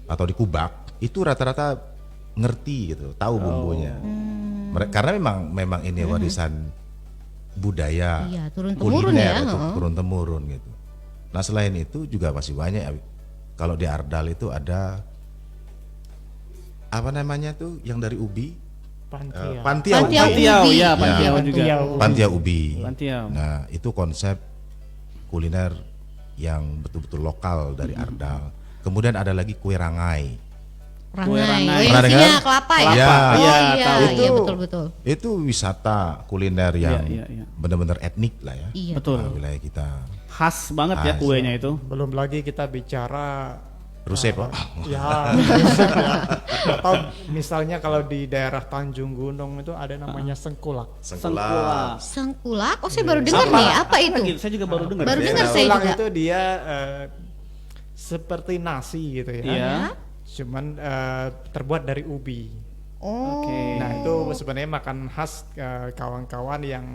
atau di Kubak itu rata-rata ngerti gitu, tahu bumbunya. Karena memang ini warisan budaya. Iya, turun-temurun kuliner ya, atau heeh. turun-temurun gitu. Nah, selain itu juga masih banyak. Kalau di Ardal itu ada apa namanya tuh yang dari ubi? Pantiau. Pantiau. Pantiau, Ubi. ya, Iya, Pantiau juga. Pantiau ubi. Pantiau. Nah, itu konsep kuliner yang betul-betul lokal dari Ardal. Kemudian ada lagi kue rangai. Rangai. Yang isinya kelapa ya? Iya. Iya, betul. Itu wisata kuliner yang benar-benar etnik lah ya. Iya. Betul. Wilayah kita. Khas banget ya kuenya itu. Belum lagi kita bicara Rusep. Ya, rusep ya. Atau misalnya kalau di daerah Tanjung Gunung itu ada namanya sengkulak. Sengkulak? Oh, saya baru dengar nih. Apa itu? Saya juga baru dengar. Baru dengar saya Sengkulak juga. itu dia seperti nasi gitu ya. Iya. Cuman terbuat dari ubi. Oh. Nah, itu sebenarnya makan khas kawan-kawan yang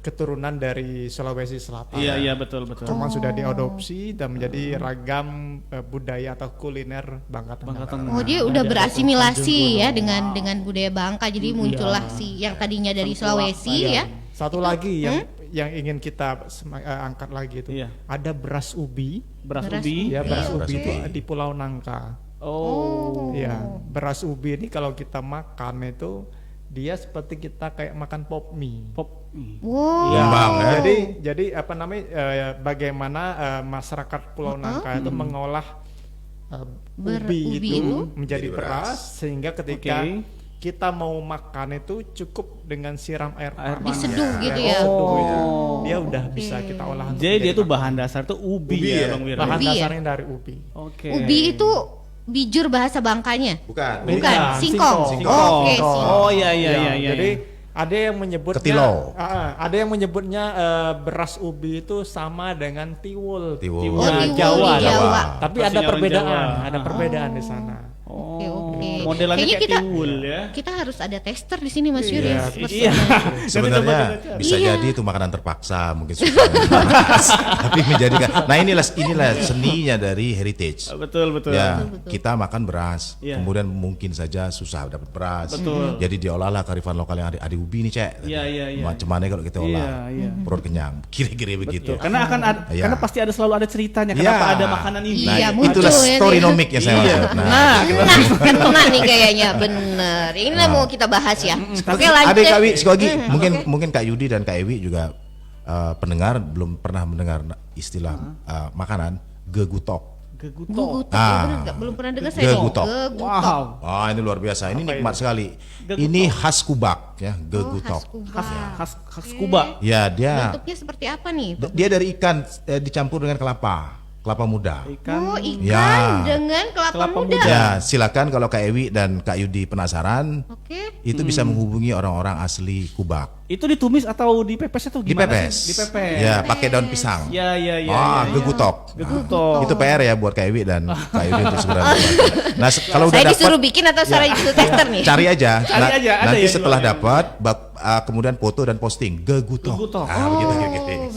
keturunan dari Sulawesi Selatan. Iya betul. Cuman sudah diadopsi dan menjadi ragam budaya atau kuliner Bangka Tengah. Oh, dia udah berasimilasi ya dengan budaya Bangka. Jadi muncullah si yang tadinya dari Sulawesi ya. Satu lagi yang ingin kita angkat lagi itu ada beras ubi. Beras ubi. Ya, beras ubi itu di Pulau Nangka. Oh. Ya, beras ubi ini kalau kita makan itu dia seperti kita kayak makan pop mie. Wow. Ya. Jadi apa namanya bagaimana masyarakat Pulau Nangka itu mengolah ubi itu menjadi beras sehingga ketika kita mau makan itu cukup dengan siram air panas. Diseduh gitu ya. Dia udah bisa kita olah. Jadi dia tuh bahan dasar tuh ubi ya, Bang Wira. Bahan dasarnya dari ubi. Ubi itu bijur bahasa Bangkanya? Bukan. Singkong. Oke, singkong. Oh iya. Jadi ada yang menyebutnya ketilo. Ada yang menyebutnya beras ubi itu sama dengan tiwul. Tiwul. Jawa. Tapi ada perbedaan di sana. Oke. Modelannya Kayaknya kayak tiwul ya. Kita harus ada tester di sini Mas Yuri. Iya. Sebenarnya bisa jadi itu makanan terpaksa mungkin supaya panas, tapi menjadikan. Nah inilah seninya dari heritage. Betul. Ya, kita makan beras, kemudian mungkin saja susah dapat beras. Jadi diolahlah kearifan lokal yang ada ubi nih, Cek. Iya. Macam mana kalau kita olah perut kenyang, kira-kira begitu. Karena karena pasti selalu ada ceritanya kenapa ada makanan ini. Nah, Iya, itulah muncul ya, storynomic yang saya maksud. Kena nih kayaknya bener. Ini mau kita bahas ya. Oke, lanjut. Adik Kak Wi, sekali lagi mungkin Kak Yudi dan Kak Ewi juga pendengar belum pernah mendengar istilah makanan gegutok. Gegutok. Belum pernah dengar saya. Gegutok. Wow. Wah, ini luar biasa. Ini nikmat sekali. Ini khas Kubak ya, gegutok. Khas Kuba. Ya, dia bentuknya seperti apa nih? dia dari ikan dicampur dengan kelapa muda. Ikan Ya. dengan kelapa muda. Ya, silakan kalau Kak Ewi dan Kak Yudi penasaran. Oke. Itu bisa menghubungi orang-orang asli Kubak. Itu ditumis atau dipepes atau gimana Dipepes. sih? Dipepes. Ya, pakai daun pisang. Ya. Gegutok. Gegutok. Itu PR ya buat Kak Ewi dan Kak Yudi untuk segera membuat. Nah, kalau udah Saya dapat disuruh bikin atau saya disuruh tester nih? cari aja. Ada Nanti ya setelah jualnya. dapat kemudian foto dan posting gegutok. Begitu.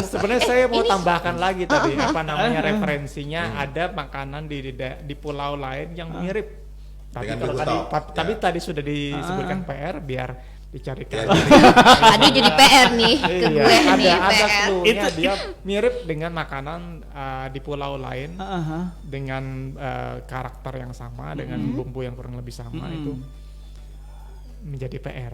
Sebenarnya saya mau tambahkan lagi tadi apa namanya referensinya ada makanan di pulau lain yang mirip. Tapi Dengan kalau gegutok. tadi tadi sudah disebutkan PR biar dicarikan. Aduh jadi PR nih ke gue nih ada PR. clue-nya dia mirip dengan makanan di pulau lain dengan karakter yang sama dengan bumbu yang kurang lebih sama itu menjadi PR.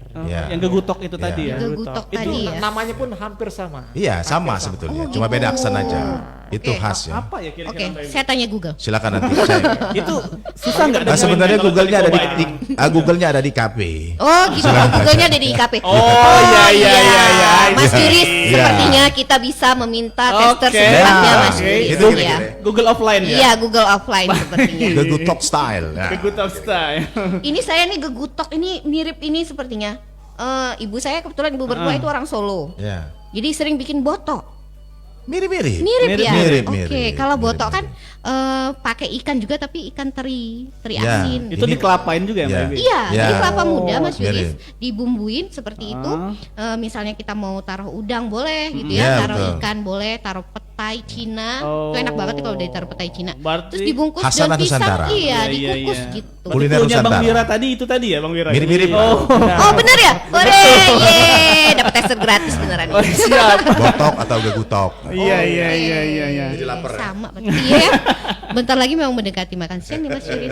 Yang gegutok itu tadi ya. Gegutok Itu tadi ya. namanya pun hampir sama. Iya, sama sebetulnya. Cuma beda aksen aja. Itu khas ya. Apa ya kira-kira? Oke, saya tanya Google. Silakan nanti cek. Itu susah nggak? Nah, sebenarnya Google-nya ada di Google-nya ada di KP. Oh gitu, Google-nya ada di IKP. Oh iya. Mas Yuris, Iya. sepertinya kita bisa meminta tester Oke. secepatnya Mas Itu Yuris kira-kira. ya. Google offline ya. Iya, Google offline sepertinya. Gegutok style. Nah. Gegutok style. Ini saya nih gegutok ini mirip ini sepertinya. Ibu saya kebetulan ibu mertua itu orang Solo. Ya. Jadi sering bikin botok. Mirip-mirip. Mirip ya. Mirip, Oke, mirip. kalau botok Mirip, kan pakai ikan juga tapi ikan teri Ya. asin. Itu dikelapain juga ya, Mbak Ewi? Iya, Ya. jadi kelapa muda Mas Yuris Mirip. dibumbuin seperti itu. Misalnya kita mau taruh udang boleh gitu Ya, ya, taruh betul. ikan boleh, taruh petai Cina. Oh. Itu enak banget nih kalau udah taruh petai Cina. Berarti Terus dibungkus Hasanah daun pisang, Nusantara. iya, Iya, dikukus iya. gitu. Kuliner Betulnya Bang Nusantara. Wira tadi itu tadi ya Bang Wira? Mirip-mirip. Oh, Oh bener ya? Ore, ye, dapat tester gratis beneran. oh siap. Botok atau gegutok. Iya. Jadi lapar ya? Sama berarti iya. Bentar lagi memang mendekati makan siang nih Mas Yuris.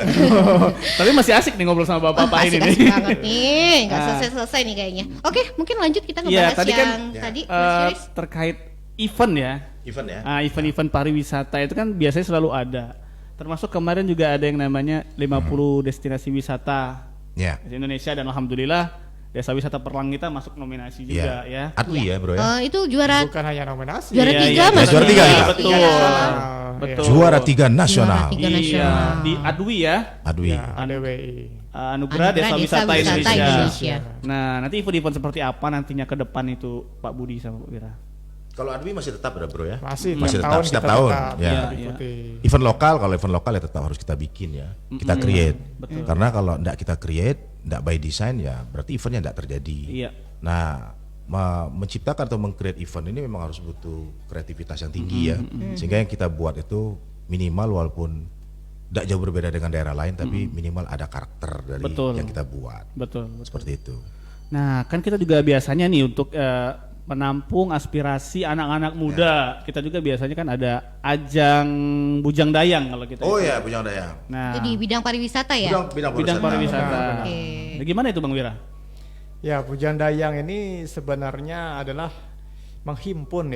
Tapi masih asik nih ngobrol sama bapak-bapak ini nih. Asik banget nih, nggak selesai nih kayaknya. Oke, mungkin lanjut kita Iya, ngebahas tadi kan yang tadi Mas Yuris. terkait event ya. Event ya. Event-event pariwisata itu kan biasanya selalu ada. Termasuk kemarin juga ada yang namanya 50 destinasi wisata di Indonesia, dan alhamdulillah Desa Wisata Perlang kita masuk nominasi juga ya. Adwi ya bro ya. Itu juara. Bukan hanya nominasi. Juara 3 Mas. Juara 3 kita. Betul. Betul. Juara 3 nasional. Iya. Di Adwi ya. Adwi. ADWI. Anugerah Desa Wisata Indonesia. Indonesia. Nah, nanti event-event seperti apa nantinya ke depan itu Pak Budi sama Pak Wira? Kalau Adwi masih tetap ada bro ya. Masih tetap setiap tahun. Ya. Event lokal, kalau event lokal ya tetap harus kita bikin ya. Kita create. Betul. Karena kalau enggak kita create, enggak by design ya berarti eventnya enggak terjadi. Iya. Nah, menciptakan atau meng-create event ini memang harus butuh kreativitas yang tinggi ya. Sehingga yang kita buat itu minimal walaupun enggak jauh berbeda dengan daerah lain, tapi minimal ada karakter dari yang kita buat. Betul. Seperti itu. Nah, kan kita juga biasanya nih untuk menampung aspirasi anak-anak muda. Kita juga biasanya kan ada ajang Bujang Dayang kalau kita. Oh ya, Bujang Dayang. Nah, itu di bidang pariwisata ya? Bidang pariwisata. Nah, gimana itu Bang Wira? Ya, Bujang Dayang ini sebenarnya adalah menghimpun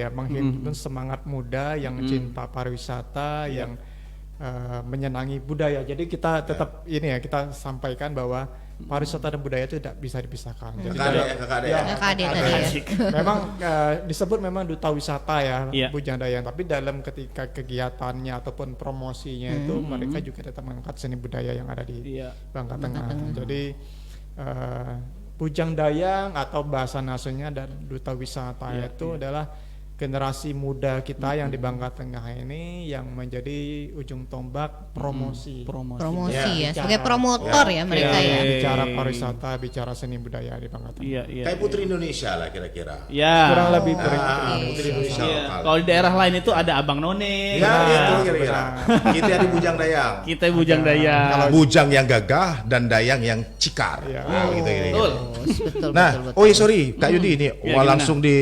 semangat muda yang cinta pariwisata, yang menyenangi budaya. Jadi kita tetap kita sampaikan bahwa pariwisata dan budaya itu tidak bisa dipisahkan. Jadi memang disebut memang duta wisata ya, Bujang Dayang. Tapi dalam ketika kegiatannya ataupun promosinya itu mereka juga tetap mengangkat seni budaya yang ada di Bangka Tengah. Jadi Bujang Dayang atau bahasa nasionalnya dan duta wisata itu adalah generasi muda kita yang di Bangka Tengah ini yang menjadi ujung tombak promosi ya, sebagai promotor ya mereka ya. Bicara pariwisata, bicara seni budaya di Bangka Tengah. Kayak Putri Indonesia lah kira-kira. Kurang lebih Putri Indonesia. Kalau di daerah lain itu ada Abang None. Ya itu kira-kira. Kita di Bujang Dayang. Kita Bujang Dayang. Kalau Bujang yang gagah dan Dayang yang cikar. Gitu kira-kira. Nah, sorry Kak Yudi ini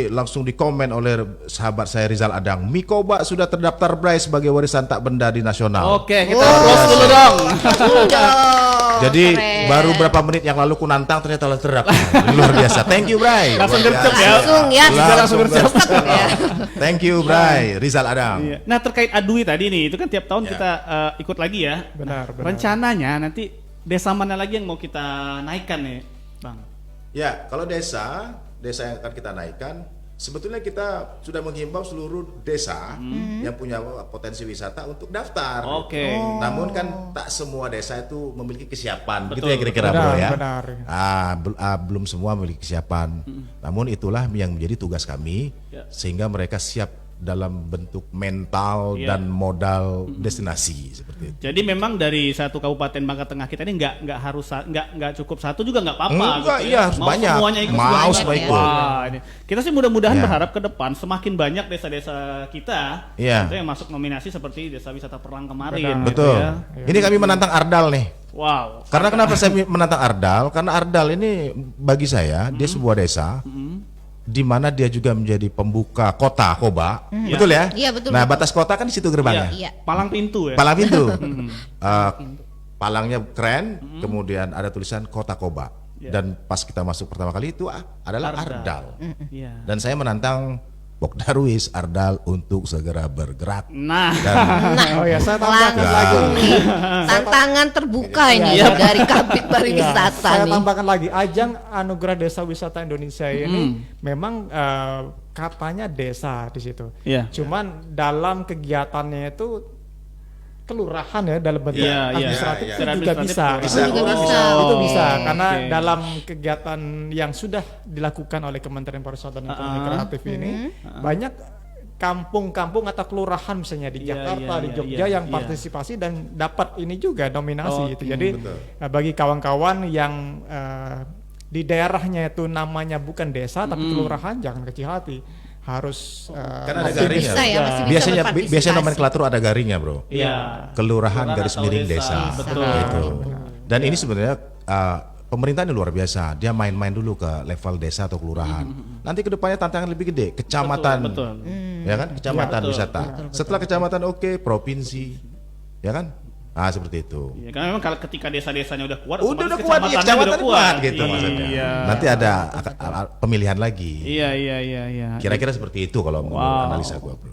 langsung di komen oleh sahabat saya Rizal Adang. Mikoba sudah terdaftar Bray sebagai warisan tak benda di nasional. Oke, kita close dulu dong. Jadi baru berapa menit yang lalu ku nantang ternyata terdaftar. Luar biasa. Thank you Bray. Langsung gercep ya. Langsung gercep. Thank you Bray, Rizal Adang. Nah, terkait Adwi tadi nih, itu kan tiap tahun kita ikut lagi ya. Benar. Rencananya nanti desa mana lagi yang mau kita naikkan nih, Bang? Ya, kalau desa yang akan kita naikkan, sebetulnya kita sudah menghimbau seluruh desa yang punya potensi wisata untuk daftar. Namun kan tak semua desa itu memiliki kesiapan. Betul, gitu ya kira-kira bro ya. Benar. Belum semua memiliki kesiapan. Namun itulah yang menjadi tugas kami sehingga mereka siap dalam bentuk mental dan modal destinasi seperti itu. Jadi memang dari satu kabupaten Bangka Tengah kita ini nggak cukup satu juga nggak apa-apa. Enggak, gitu ya. Harus banyak. Semuanya ikut. Ini. Kita sih mudah-mudahan berharap ke depan semakin banyak desa-desa kita yang masuk nominasi seperti Desa Wisata Perlang kemarin. Betul. Gitu ya. Ini kami menantang Ardal nih. Wow. Karena kenapa saya menantang Ardal? Karena Ardal ini bagi saya dia sebuah desa. Di mana dia juga menjadi pembuka kota Koba, betul ya? Iya betul. Nah batas kota kan di situ gerbangnya. Iya. Palang pintu ya. Palang pintu. Palangnya keren, kemudian ada tulisan Kota Koba. Dan pas kita masuk pertama kali itu adalah Ardal. Dan saya menantang Bok Darwis Ardal untuk segera bergerak. Saya tambahkan lagi. Tantangan terbuka ini dari Kabit Pariwisata Saya nih. tambahkan lagi, ajang Anugerah Desa Wisata Indonesia ini memang katanya desa di situ. Cuman dalam kegiatannya itu kelurahan ya dalam bentuk administratif itu juga bisa. Itu bisa karena dalam kegiatan yang sudah dilakukan oleh Kementerian Pariwisata dan Ekonomi Kreatif ini banyak kampung-kampung atau kelurahan misalnya di Jakarta, di Jogja yang partisipasi dan dapat ini juga nominasi itu. Jadi bagi kawan-kawan yang di daerahnya itu namanya bukan desa tapi kelurahan, jangan kecil hati. Harus karena ada garingnya. Biasanya nomenklatur ada garingnya, bro. Kelurahan garis miring desa. Betul. Gitu. Dan ini sebenarnya pemerintahnya luar biasa. Dia main-main dulu ke level desa atau kelurahan. Nanti kedepannya tantangan lebih gede, kecamatan. Betul. Ya kan? Kecamatan wisata. Setelah kecamatan provinsi. Ya kan? Seperti itu. Ya, karena memang kalau ketika desa-desanya udah kuat, udah kuat, kecamatan kuat gitu maksudnya. Nanti ada pemilihan lagi. Iya. Kira-kira seperti itu kalau menurut analisa gua, bro.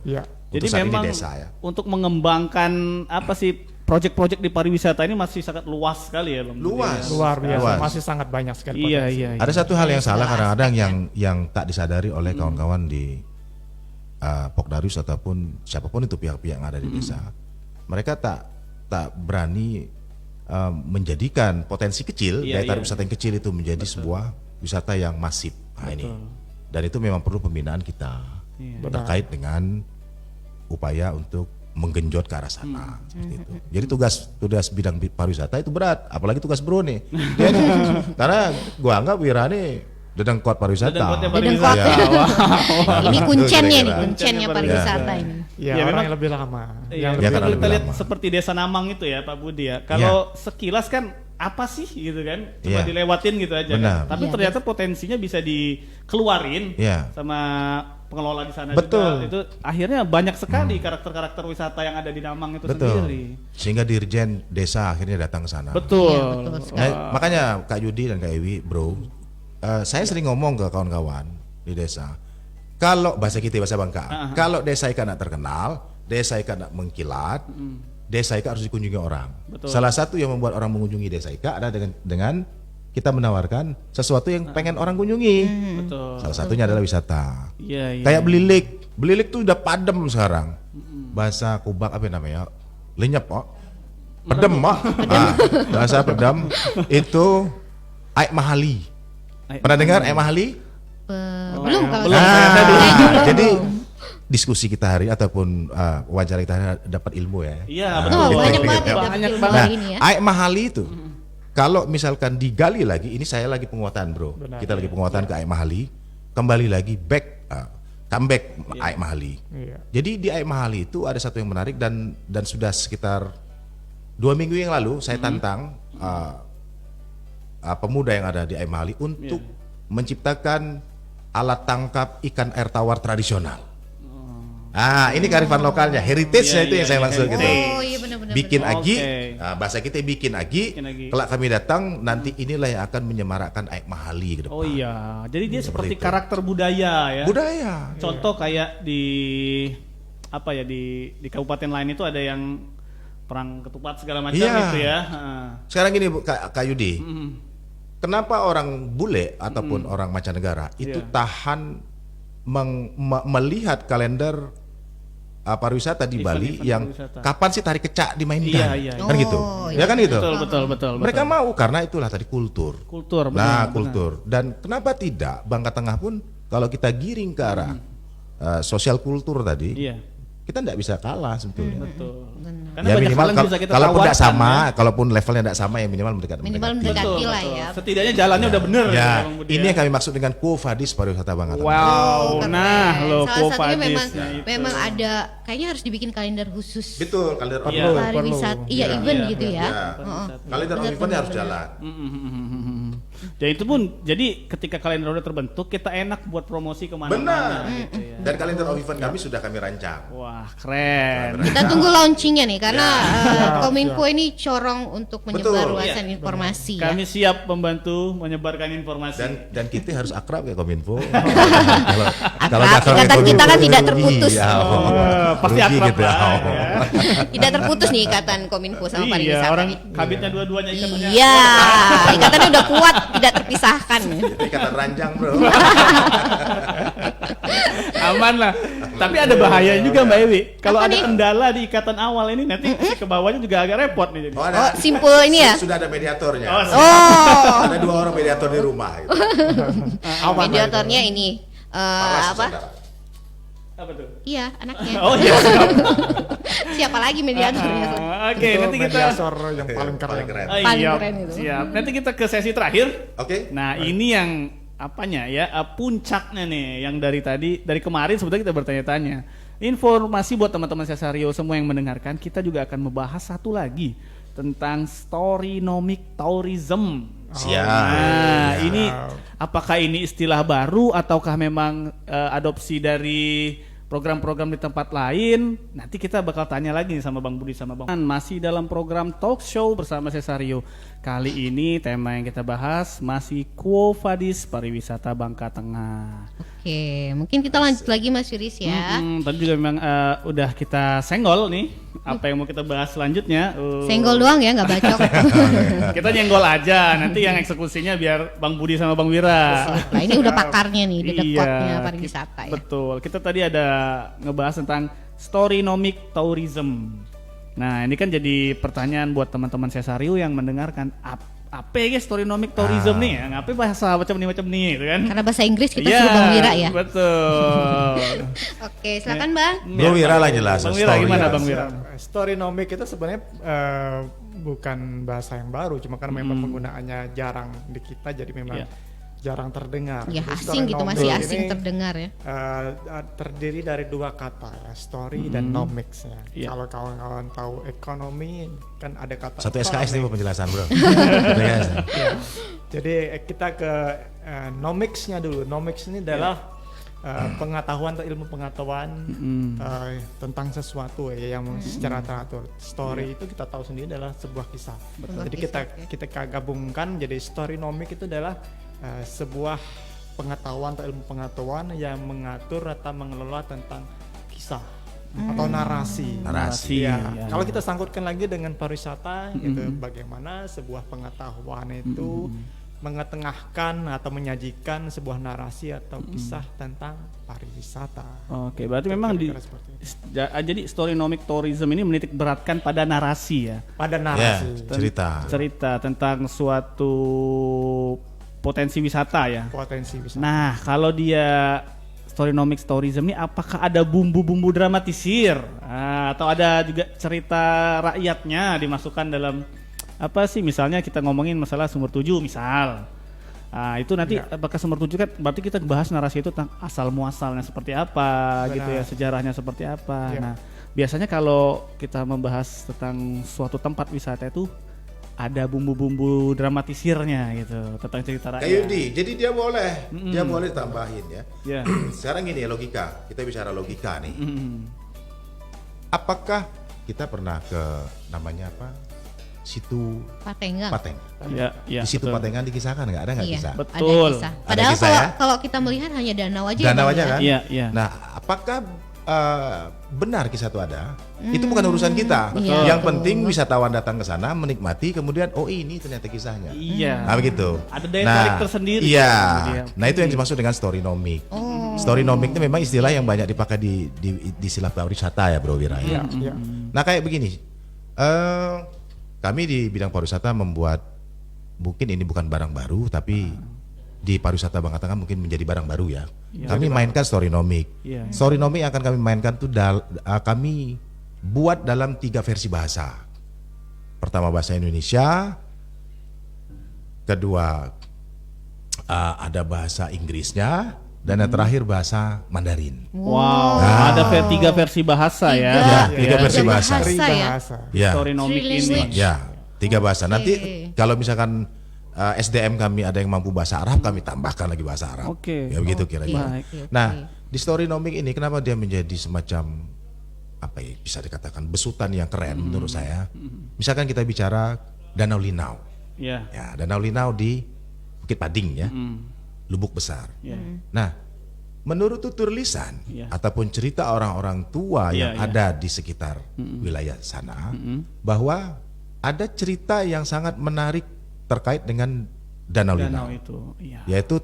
Jadi memang desa, ya. Untuk mengembangkan apa sih proyek-proyek di pariwisata ini masih sangat luas sekali ya Bang. Luar biasa, masih sangat banyak sekali. Iya. Ada satu hal yang salah kadang-kadang yang tak disadari oleh kawan-kawan di Pokdarius ataupun siapapun itu pihak-pihak yang ada di desa. Mereka tak berani menjadikan potensi kecil daya tarik wisata yang kecil itu menjadi sebuah wisata yang masif. Nah, ini. Dan itu memang perlu pembinaan kita terkait dengan upaya untuk menggenjot ke arah sana seperti itu. Jadi tugas bidang pariwisata itu berat, apalagi tugas bro nih. Karena gua anggap Wira nih dedengkot pariwisata. Dedengkot. Ini kuncennya nih, kuncennya pariwisata ini. Ya, orang yang lebih lama. Kalau kita lihat seperti Desa Namang itu ya Pak Budi ya. Kalau sekilas kan apa sih gitu kan, cuma dilewatin gitu aja kan. Tapi ternyata potensinya bisa dikeluarin sama pengelola di sana juga. Itu akhirnya banyak sekali karakter-karakter wisata yang ada di Namang itu sendiri. Sehingga dirjen desa akhirnya datang ke sana. Betul. Makanya Kak Yudi dan Kak Ewi, bro, saya sering ngomong ke kawan-kawan di desa, kalau bahasa Bangka, kalau desa ikan nak terkenal, desa ikan nak mengkilat, desa ikan harus dikunjungi orang. Betul. Salah satu yang membuat orang mengunjungi desa ikan ada dengan kita menawarkan sesuatu yang pengen orang kunjungi. Betul. Salah satunya adalah wisata. Kayak Belilik tuh udah padem sekarang. Bahasa Kubang apa namanya? Lenyap kok. Pedem kok. Bahasa pedem itu Aik Mahali. Pernah dengar Aik Mahali? Belum kalau jadi diskusi kita hari ataupun wawancara kita hari dapat ilmu ya. Iya betul. Banyak banget ini ya. Aik Mahali itu kalau misalkan digali lagi, ini saya lagi penguatan bro. Kita lagi penguatan ke Aik Mahali, kembali lagi comeback Aik Mahali. Jadi di Aik Mahali itu ada satu yang menarik dan sudah sekitar 2 minggu yang lalu saya tantang pemuda yang ada di Aik Mahali untuk menciptakan alat tangkap ikan air tawar tradisional. Ini kearifan lokalnya, heritage-nya itu yang saya maksud gitu. Oh iya benar-benar. Bikin agi, bahasa kita bikin agi. Kelak kami datang, nanti inilah yang akan menyemarakkan Aik Mahali ke depan. Oh iya, jadi dia seperti karakter budaya ya. Budaya. Contoh kayak di kabupaten lain itu ada yang perang ketupat segala macam itu ya. Sekarang gini Kak Yudi, kenapa orang bule ataupun orang mancanegara itu tahan melihat kalender pariwisata di Bali yang kapan sih tari kecak dimainkan, kan gitu, ya kan gitu. Betul. Mereka mau karena itulah tadi kultur. Kultur. Dan kenapa tidak Bangka Tengah pun kalau kita giring ke arah sosial kultur tadi, kita tidak bisa kalah sebetulnya. Betul. Ya minimal kalaupun tidak sama, kalaupun levelnya tidak sama ya minimal mendekati lah ya. Setidaknya jalannya udah bener. Ya, ini yang kami maksud dengan Quo Vadis pariwisata Bangka Tengah. Wow, Quo Vadis. Memang ada, kayaknya harus dibikin kalender khusus. Betul, kalender pariwisata. Iya, event gitu ya. Kalender eventnya harus jalan. Dan itu pun, jadi ketika kalender udah terbentuk, kita enak buat promosi kemana-mana. Benar. Gitu ya. Dan kalender event kami sudah kami rancang. Wah, keren. Kita tunggu launchingnya nih, karena Kominfo ini corong untuk menyebarluaskan informasi. Kami siap membantu menyebarkan informasi. Dan kita harus akrab ya Kominfo. Kalau ikatan kita kan tidak terputus. Pasti akrab gitu. Tidak terputus nih ikatan Kominfo sama pariwisata. Orang kabitnya dua-duanya ikatannya. Iya, ikatannya udah kuat, tidak terpisahkan. Ikatan ranjang bro. Aman lah. Tapi ada bahaya juga Mbak Ewi. Kalau ada kendala di ikatan awal ini nanti ke bawahnya juga agak repot nih. Jadi. Simpul ini ya. Sudah ada mediatornya. Ada 2 orang mediator di rumah. Gitu. Mediatornya ini apa? Apa tuh? Iya, anaknya. Oh iya. Siapa lagi mediatornya? Oke, nanti kita mediator yang paling keren. Paling keren itu. Siap. Nanti kita ke sesi terakhir. Oke. Nah, ini yang apanya ya, puncaknya nih yang dari kemarin sebetulnya kita bertanya-tanya. Informasi buat teman-teman Cesario semua yang mendengarkan, kita juga akan membahas satu lagi tentang storynomic tourism. Siap. Ini apakah ini istilah baru ataukah memang adopsi dari program-program di tempat lain? Nanti kita bakal tanya lagi sama Bang Budi sama Bang. Masih dalam program talk show bersama Cesario. Kali ini tema yang kita bahas masih Quo Vadis pariwisata Bangka Tengah. Oke, mungkin kita lanjut lagi Mas Yuris ya. Tadi juga memang udah kita senggol nih. Apa yang mau kita bahas selanjutnya? Senggol doang ya, nggak bacok. Kita nyenggol aja. Nanti yang eksekusinya biar Bang Budi sama Bang Wira. Nah ini udah pakarnya nih, di dekotnya pariwisata ya. Betul. Kita tadi ada ngebahas tentang storynomic tourism. Nah ini kan jadi pertanyaan buat teman-teman Cesario yang mendengarkan. Apa ya storynomic tourism nih ya? Ngapain bahasa macam nih gitu kan? Karena bahasa Inggris kita suruh Bang Wira ya. Betul. Oke, silakan Bang. Bang Wira lah jelas. Bang Wira gimana Bang Wira? Storynomic itu sebenarnya bukan bahasa yang baru, cuma karena memang penggunaannya jarang di kita, jadi memang jarang terdengar. Ya asing gitu, masih asing terdengar ya. Terdiri dari dua kata ya, story dan nomics ya. Kalau kawan-kawan tahu ekonomi kan ada kata. Satu SKS nih penjelasan bro. Jadi kita ke nomicsnya dulu. Nomics ini adalah pengetahuan atau ilmu pengetahuan tentang sesuatu ya, yang secara teratur. Story itu kita tahu sendiri adalah sebuah kisah. Jadi kita gabungkan jadi storynomic itu adalah sebuah pengetahuan atau ilmu pengetahuan yang mengatur atau mengelola tentang kisah atau narasi. Ya. Kalau kita sangkutkan lagi dengan pariwisata, itu bagaimana sebuah pengetahuan itu mengetengahkan atau menyajikan sebuah narasi atau kisah tentang pariwisata. Oke, berarti memang jadi storynomic tourism ini menitik beratkan pada narasi ya. Pada narasi. Cerita tentang suatu potensi wisata ya. Potensi wisata. Nah, kalau dia storynomic tourism ini apakah ada bumbu-bumbu dramatisir atau ada juga cerita rakyatnya dimasukkan dalam apa sih, misalnya kita ngomongin masalah Sumber 7 misal. Itu nanti apakah Sumber 7 kan berarti kita bahas narasi itu tentang asal muasalnya seperti apa. Benar. Gitu ya, sejarahnya seperti apa. Nah, biasanya kalau kita membahas tentang suatu tempat wisata itu ada bumbu-bumbu dramatisirnya gitu tentang cerita rakyat. Kayak Yudi, jadi dia boleh tambahin ya. Sekarang gini ya, logika, kita bicara logika nih. Apakah kita pernah ke namanya apa? Situ Patenggang. Di situ Patenggang dikisahkan nggak? Ada nggak kisah? Betul. Ada kisah. Padahal kisah, kalau kita melihat hanya danau aja. Danau aja kan? Iya. Nah, apakah benar kisah itu ada? Itu bukan urusan kita. Yang penting wisatawan datang ke sana menikmati, kemudian ini ternyata kisahnya. Iya. Nah begitu. Ada daya tarik tersendiri. Iya. Nah itu yang dimaksud dengan storynomic. Storynomic itu memang istilah yang banyak dipakai di istilah pariwisata ya Bro Wira. Iya. Nah kayak begini. Kami di bidang pariwisata membuat, mungkin ini bukan barang baru, tapi di pariwisata Bangka Tengah mungkin menjadi barang baru ya. Kami mainkan storynomic. Storynomic yang akan kami mainkan tuh kami buat dalam 3 versi bahasa. Pertama bahasa Indonesia, kedua ada bahasa Inggrisnya, dan yang terakhir bahasa Mandarin. Wow, ada 3 versi bahasa ya. 3 versi bahasa. Ya. Storynomic ini. Ya, 3 bahasa. Nanti kalau misalkan SDM kami ada yang mampu bahasa Arab, kami tambahkan lagi bahasa Arab. Ya begitu kira-kira. Nah, di storynomic ini kenapa dia menjadi semacam apa ya, bisa dikatakan besutan yang keren menurut saya. Misalkan kita bicara Danau Linau. Ya, Danau Linau di Bukit Pading ya. Lubuk Besar. Nah, menurut tutur lisan ataupun cerita orang-orang tua yang ada di sekitar wilayah sana, bahwa ada cerita yang sangat menarik terkait dengan Danau Linau itu, yaitu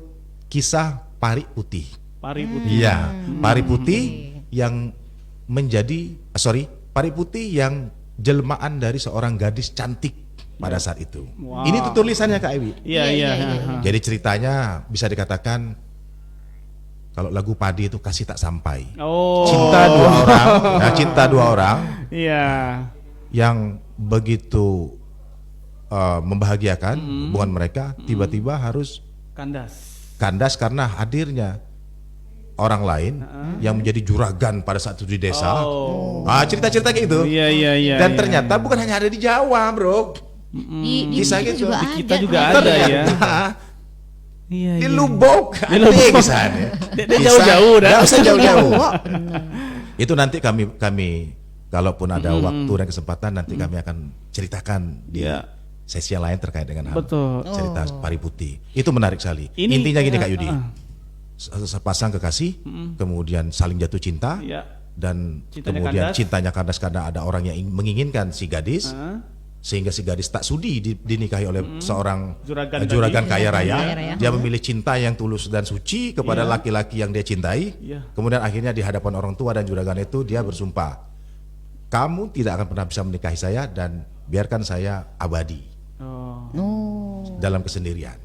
kisah Pari Putih. Pari Putih. Iya, Pari Putih yang menjadi Pari Putih yang jelmaan dari seorang gadis cantik pada saat itu. Ini tutur lisannya Kak Ewi. Iya. Jadi ceritanya bisa dikatakan kalau lagu Padi itu kasih tak sampai. Cinta dua orang. Iya. Yang begitu membahagiakan hubungan mereka, tiba-tiba harus kandas karena hadirnya orang lain yang menjadi juragan pada saat itu di desa. Cerita-cerita kayak gitu. Iya. Dan ternyata bukan hanya ada di Jawa, Bro. Di kita juga ada ya. Di Lubuk ada kisahnya. Dia jauh-jauh dah. Nggak usah jauh-jauh. Itu nanti kami kalaupun ada waktu dan kesempatan, nanti kami akan ceritakan di sesi yang lain terkait dengan hal cerita Pari Putih. Itu menarik sekali. Intinya gini Kak Yudi. sepasang kekasih, kemudian saling jatuh cinta, dan kemudian cintanya kandas karena ada orang yang menginginkan si gadis, sehingga si gadis tak sudi dinikahi oleh seorang juragan kaya raya. Dia memilih cinta yang tulus dan suci kepada laki-laki yang dia cintai. Kemudian akhirnya di hadapan orang tua dan juragan itu dia bersumpah, kamu tidak akan pernah bisa menikahi saya dan biarkan saya abadi dalam kesendirian.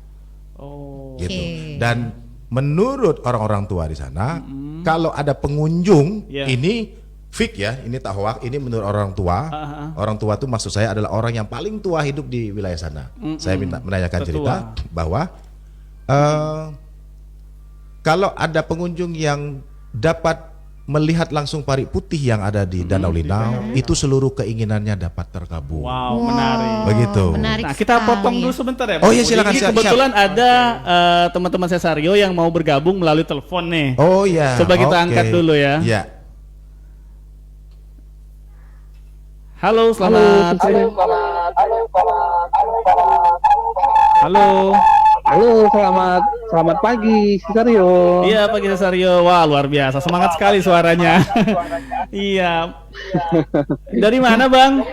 Gitu. Dan menurut orang-orang tua di sana, kalau ada pengunjung ini fik ya, ini tak hoak, ini menurut orang tua. Orang tua itu maksud saya adalah orang yang paling tua hidup di wilayah sana. Saya minta menanyakan cerita bahwa kalau ada pengunjung yang dapat melihat langsung pari putih yang ada di Danau Linau, itu seluruh keinginannya dapat terkabul. Wow, menarik. Begitu. Menarik Nah, kita potong dulu sebentar ya. Oh iya, silakan. Kebetulan ada teman-teman Cesario yang mau bergabung melalui telepon nih. Oh iya. Coba kita angkat dulu ya. Iya. Halo, selamat. Halo. Halo, selamat pagi, Cesario. Iya, pagi Cesario. Wah, luar biasa. Semangat sekali suaranya. Iya. Dari mana, Bang?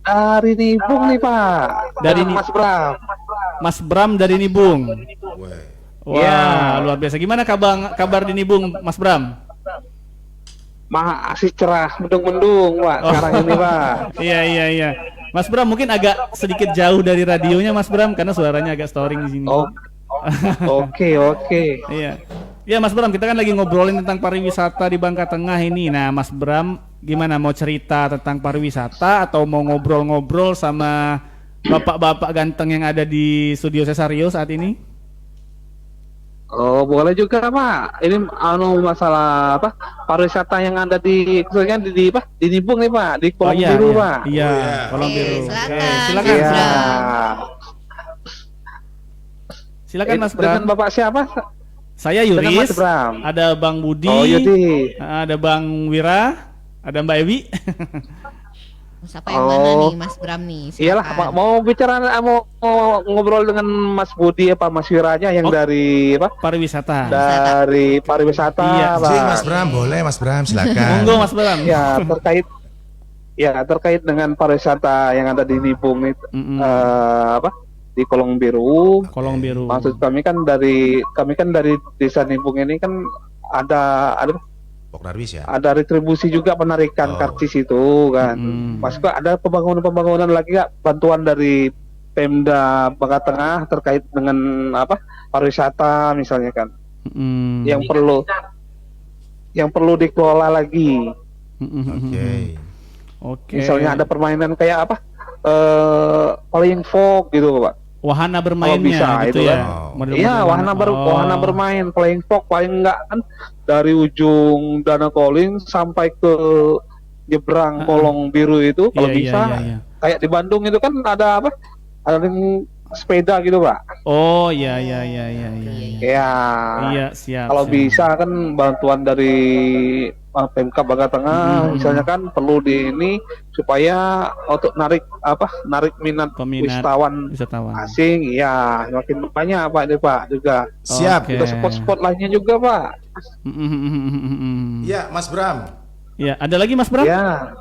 Dari Nibung nih, Pak. Dari Mas Bram. Mas Bram dari Nibung. Wah, luar biasa. Gimana kabar di Nibung, Mas Bram? Masih cerah, mendung-mendung, Pak, sekarang ini, Pak. Iya. Mas Bram mungkin agak sedikit jauh dari radionya, Mas Bram, karena suaranya agak storing di sini. Oke. Iya. Ya, Mas Bram, kita kan lagi ngobrolin tentang pariwisata di Bangka Tengah ini. Nah, Mas Bram, gimana, mau cerita tentang pariwisata atau mau ngobrol-ngobrol sama bapak-bapak ganteng yang ada di studio Cesario saat ini? Oh, boleh juga, Pak. Ini masalah apa? Pariwisata yang ada di khususnya di Nibung nih, Pak, di Kolong Biru, Pak. Iya, Kolong Biru. Silakan. Silakan Mas Bram. Dengan Bapak siapa? Saya Yuris. Mas Bram. Ada Bang Budi. Oh, Yudi. Ada Bang Wira. Ada Mbak Ewi. Siapa yang mana nih, Mas Bram nih? Silakan. Iyalah, Pak, mau ngobrol dengan Mas Budi apa Mas Wiranya yang dari apa? Pariwisata. Dari pariwisata. Iya, Pak. Mas Bram, boleh Mas Bram, silakan. Monggo Mas Bram. Terkait dengan pariwisata yang ada di Nibung itu di Kolong Biru. Kolong Biru. Maksud kami kan dari Desa Nibung ini kan ada Poknarwis ya. Ada retribusi juga penarikan karcis itu kan. Mas ada pembangunan lagi nggak, bantuan dari Pemda Bangka Tengah terkait dengan pariwisata misalnya kan. Yang perlu dikelola lagi. Oke. Misalnya ada permainan kayak playing folk gitu, Pak. Wahana bermainnya gitu ya. Iya, wahana bermain playing folk, paling enggak kan dari ujung Danau Kolin sampai ke nyebrang Kolong Biru itu kalau bisa. Kayak di Bandung itu kan ada ada sepeda gitu, Pak. Oh, iya. Iya, siap. Kalau bisa kan bantuan dari Pemkab Bangka Tengah misalnya kan perlu supaya untuk narik minat wisatawan asing, ya makin banyak Pak juga. Siap. Juga spot-spot lainnya juga, Pak. Ya, Mas Bram. Ya, ada lagi Mas Bram? Ya.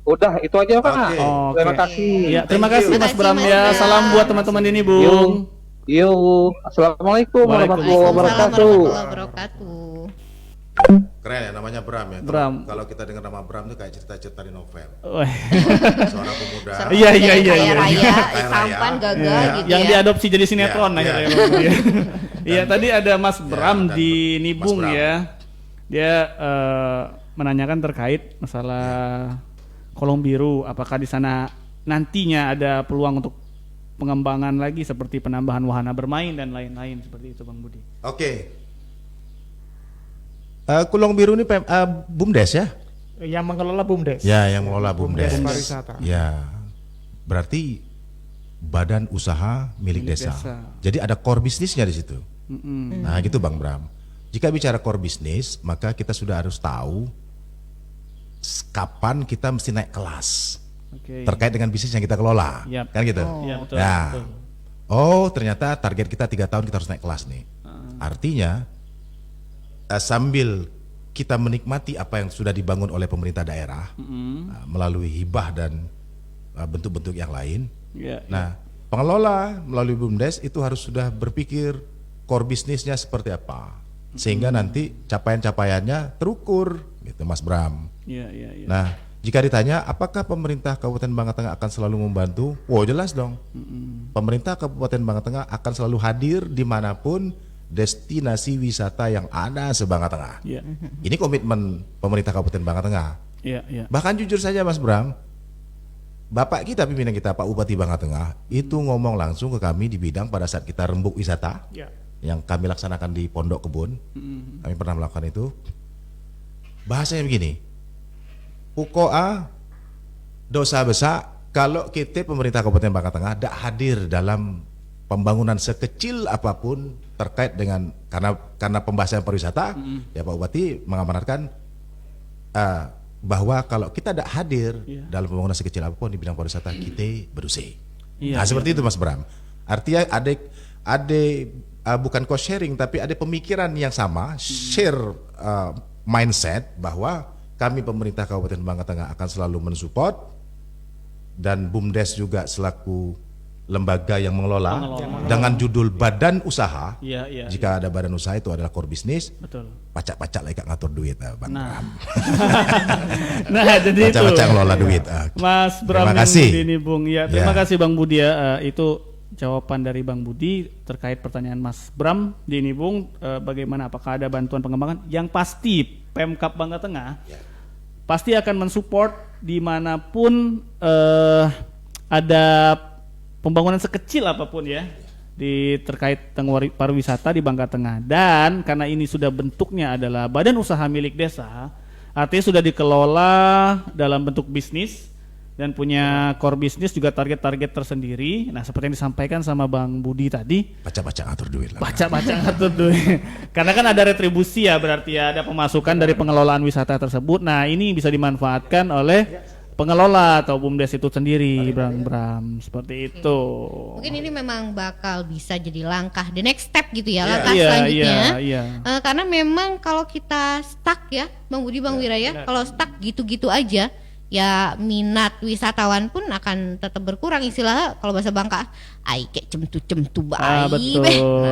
Udah, itu aja, Pak. Terima kasih. Ya, terima kasih Mas Bram ya. Salam buat teman-teman ini, Bung. Yuk. Assalamualaikum warahmatullahi wabarakatuh. Keren ya namanya Bram ya. Bram. Kalau kita dengar nama Bram itu kayak cerita-cerita di novel. Seorang pemuda. Iya. Kaya raya, tampan, gagah gitu yang ya. diadopsi jadi sinetron akhirnya. Iya, tadi ada Mas Bram di Nibung ya. Dia menanyakan terkait masalah Kolong Biru. Apakah di sana nantinya ada peluang untuk pengembangan lagi seperti penambahan wahana bermain dan lain-lain seperti itu, Bang Budi? Oke. Kolong Biru ini BUMDes ya? Yang mengelola BUMDes. Ya, yang mengelola BUMDes. Pariwisata. Ya, berarti badan usaha milik desa. Jadi ada core bisnisnya di situ. Nah, gitu Bang Bram. Jika bicara core bisnis, maka kita sudah harus tahu kapan kita mesti naik kelas terkait dengan bisnis yang kita kelola, kan gitu. Betul, nah, betul. Oh ternyata target kita 3 tahun kita harus naik kelas nih. Artinya sambil kita menikmati apa yang sudah dibangun oleh pemerintah daerah melalui hibah dan bentuk-bentuk yang lain. Nah, pengelola melalui BUMDes itu harus sudah berpikir core bisnisnya seperti apa, sehingga nanti capaian-capaiannya terukur, gitu Mas Bram. Nah, jika ditanya apakah pemerintah Kabupaten Bangka Tengah akan selalu membantu, jelas dong. Pemerintah Kabupaten Bangka Tengah akan selalu hadir dimanapun destinasi wisata yang ada se-Bangka Tengah. Ini komitmen pemerintah Kabupaten Bangka Tengah. Bahkan jujur saja Mas Bram, Bapak kita, pimpinan kita Pak Bupati Bangka Tengah itu ngomong langsung ke kami di bidang pada saat kita rembuk wisata yang kami laksanakan di Pondok Kebun. Kami pernah melakukan itu. Bahasanya begini, pokoknya dosa besar kalau kita pemerintah Kabupaten Bangka Tengah tidak hadir dalam pembangunan sekecil apapun terkait dengan karena pembahasan pariwisata. Ya Pak Bupati mengamanatkan bahwa kalau kita tidak hadir dalam pembangunan sekecil apapun di bidang pariwisata, kita berusaha. Seperti itu Mas Bram. Artinya ada bukan cost sharing, tapi ada pemikiran yang sama, share mindset bahwa kami pemerintah Kabupaten Bangka Tengah akan selalu mensupport, dan BUMDes juga selaku lembaga yang mengelola dengan judul badan usaha. Jika ada badan usaha itu adalah core bisnis. Pacak-pacak lagi ngatur duit Bang Bram. Jadi pacak-pacak ngelola duit. Mas Bram, terima kasih. Ini Bung. Terima kasih Bang Budi itu jawaban dari Bang Budi terkait pertanyaan Mas Bram di ini Bung. Bagaimana, apakah ada bantuan pengembangan? Yang pasti Pemkab Bangka Tengah pasti akan mensupport dimanapun ada pembangunan sekecil apapun ya terkait pariwisata di Bangka Tengah. Dan karena ini sudah bentuknya adalah badan usaha milik desa, artinya sudah dikelola dalam bentuk bisnis dan punya core bisnis juga target-target tersendiri. Nah, seperti yang disampaikan sama Bang Budi tadi, baca-baca ngatur duit lah. Baca-baca ngatur duit. Karena kan ada retribusi ya, berarti ada pemasukan dari pengelolaan wisata tersebut. Nah, ini bisa dimanfaatkan oleh pengelola atau BUMDes itu sendiri, Bram, seperti itu. Mungkin ini memang bakal bisa jadi langkah, the next step gitu ya, langkah selanjutnya. Karena memang kalau kita stuck ya, Bang Budi, Bang Wiraya, kalau stuck gitu-gitu aja, ya minat wisatawan pun akan tetap berkurang. Istilah kalau bahasa Bangka, kayak cemtu-cemtu bayi.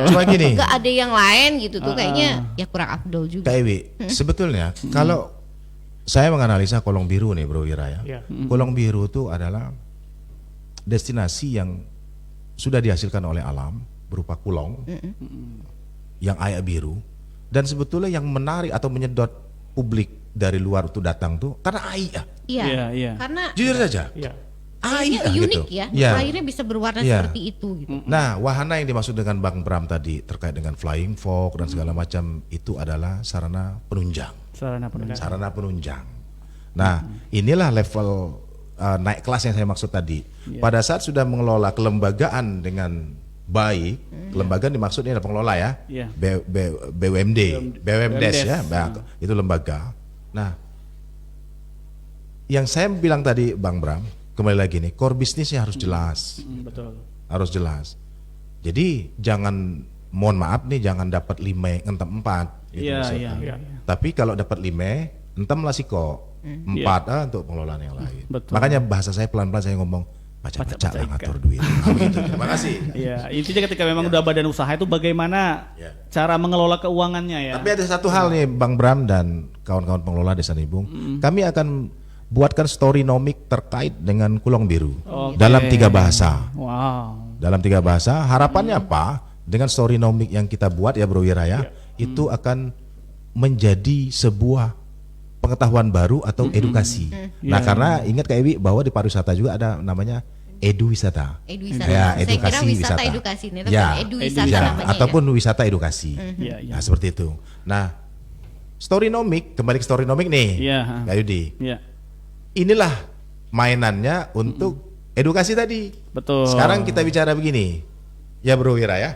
Cuma gini, gak ada yang lain gitu tuh, kayaknya ya kurang afdol juga. Sebetulnya kalau saya menganalisa Kolong Biru nih Bro Wira ya. Kolong Biru itu adalah destinasi yang sudah dihasilkan oleh alam berupa kulong yang air biru, dan sebetulnya yang menarik atau menyedot publik dari luar itu datang tuh karena air. Karena jujur saja. Airnya unik gitu. Airnya bisa berwarna seperti itu gitu. Nah, wahana yang dimaksud dengan Bang Bram tadi terkait dengan flying fox dan segala macam itu adalah sarana penunjang. Sarana penunjang. Nah, inilah level naik kelas yang saya maksud tadi. Pada saat sudah mengelola kelembagaan dengan baik, kelembagaan dimaksudnya adalah pengelola ya. BUMDes ya, itu lembaga. Nah, yang saya bilang tadi Bang Bram, kembali lagi nih, core bisnisnya harus jelas. Harus jelas. Jadi jangan, mohon maaf nih, jangan dapat 5 ngentem 4 gitu. Tapi kalau dapat 5 entem lah sih kok 4 untuk pengelolaan yang lain. Makanya bahasa saya pelan-pelan saya ngomong baca-baca lah ngatur duit. Gitu. Terima kasih. Intinya ketika memang udah badan usaha itu bagaimana cara mengelola keuangannya ya. Tapi ada satu hal nih Bang Bram dan kawan-kawan pengelola Desa Nibung, kami akan buatkan storynomik terkait dengan Kolong Biru dalam 3 bahasa. Dalam 3 bahasa. Harapannya apa? Dengan storynomik yang kita buat ya Bro Wira ya, itu akan menjadi sebuah pengetahuan baru atau edukasi. Nah, karena ingat Kak Ewi bahwa di pariwisata juga ada namanya eduwisata. Ya, edukasi wisata. Edukasi nih, namanya ataupun wisata edukasi. Nah, seperti itu. Nah, storynomik, kembali ke storynomik nih, Kak Yudi. Inilah mainannya untuk edukasi tadi. Sekarang kita bicara begini, ya Bro Wira ya.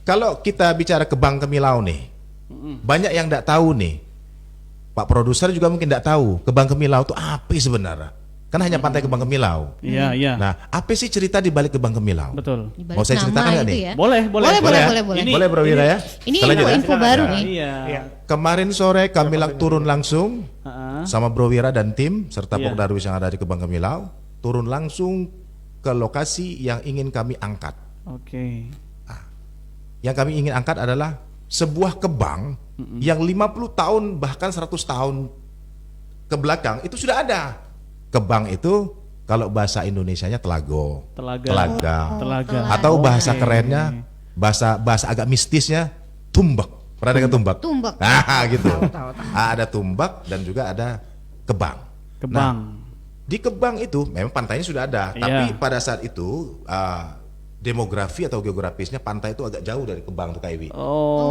Kalau kita bicara ke Bang Kemilau nih, banyak yang tidak tahu nih. Pak produser juga mungkin tidak tahu Kebang Kemilau itu apa sebenarnya. Kan hanya pantai Kebang Kemilau. Iya, iya. Nah, apa sih cerita di balik Kebang Kemilau? Betul. Mau saya ceritakan nggak nih? Ya? Boleh. Boleh. Boleh Bro Wira ya? Ini info baru nih. Iya. Kemarin sore kami turun langsung sama Bro Wira dan tim serta Pok Darwis yang ada di Kebang Kemilau, turun langsung ke lokasi yang ingin kami angkat. Oke. Yang kami ingin angkat adalah sebuah kebang yang 50 tahun bahkan 100 tahun ke belakang itu sudah ada. Kebang itu kalau bahasa Indonesianya telaga. Atau bahasa kerennya, bahasa agak mistisnya tumbak. Pernah dengar tumbak? Tumbak. Nah, gitu. Ada tumbak dan juga ada kebang. Nah, di kebang itu memang pantainya sudah ada, tapi pada saat itu demografi atau geografisnya pantai itu agak jauh dari kebang tuh Kak Iwi.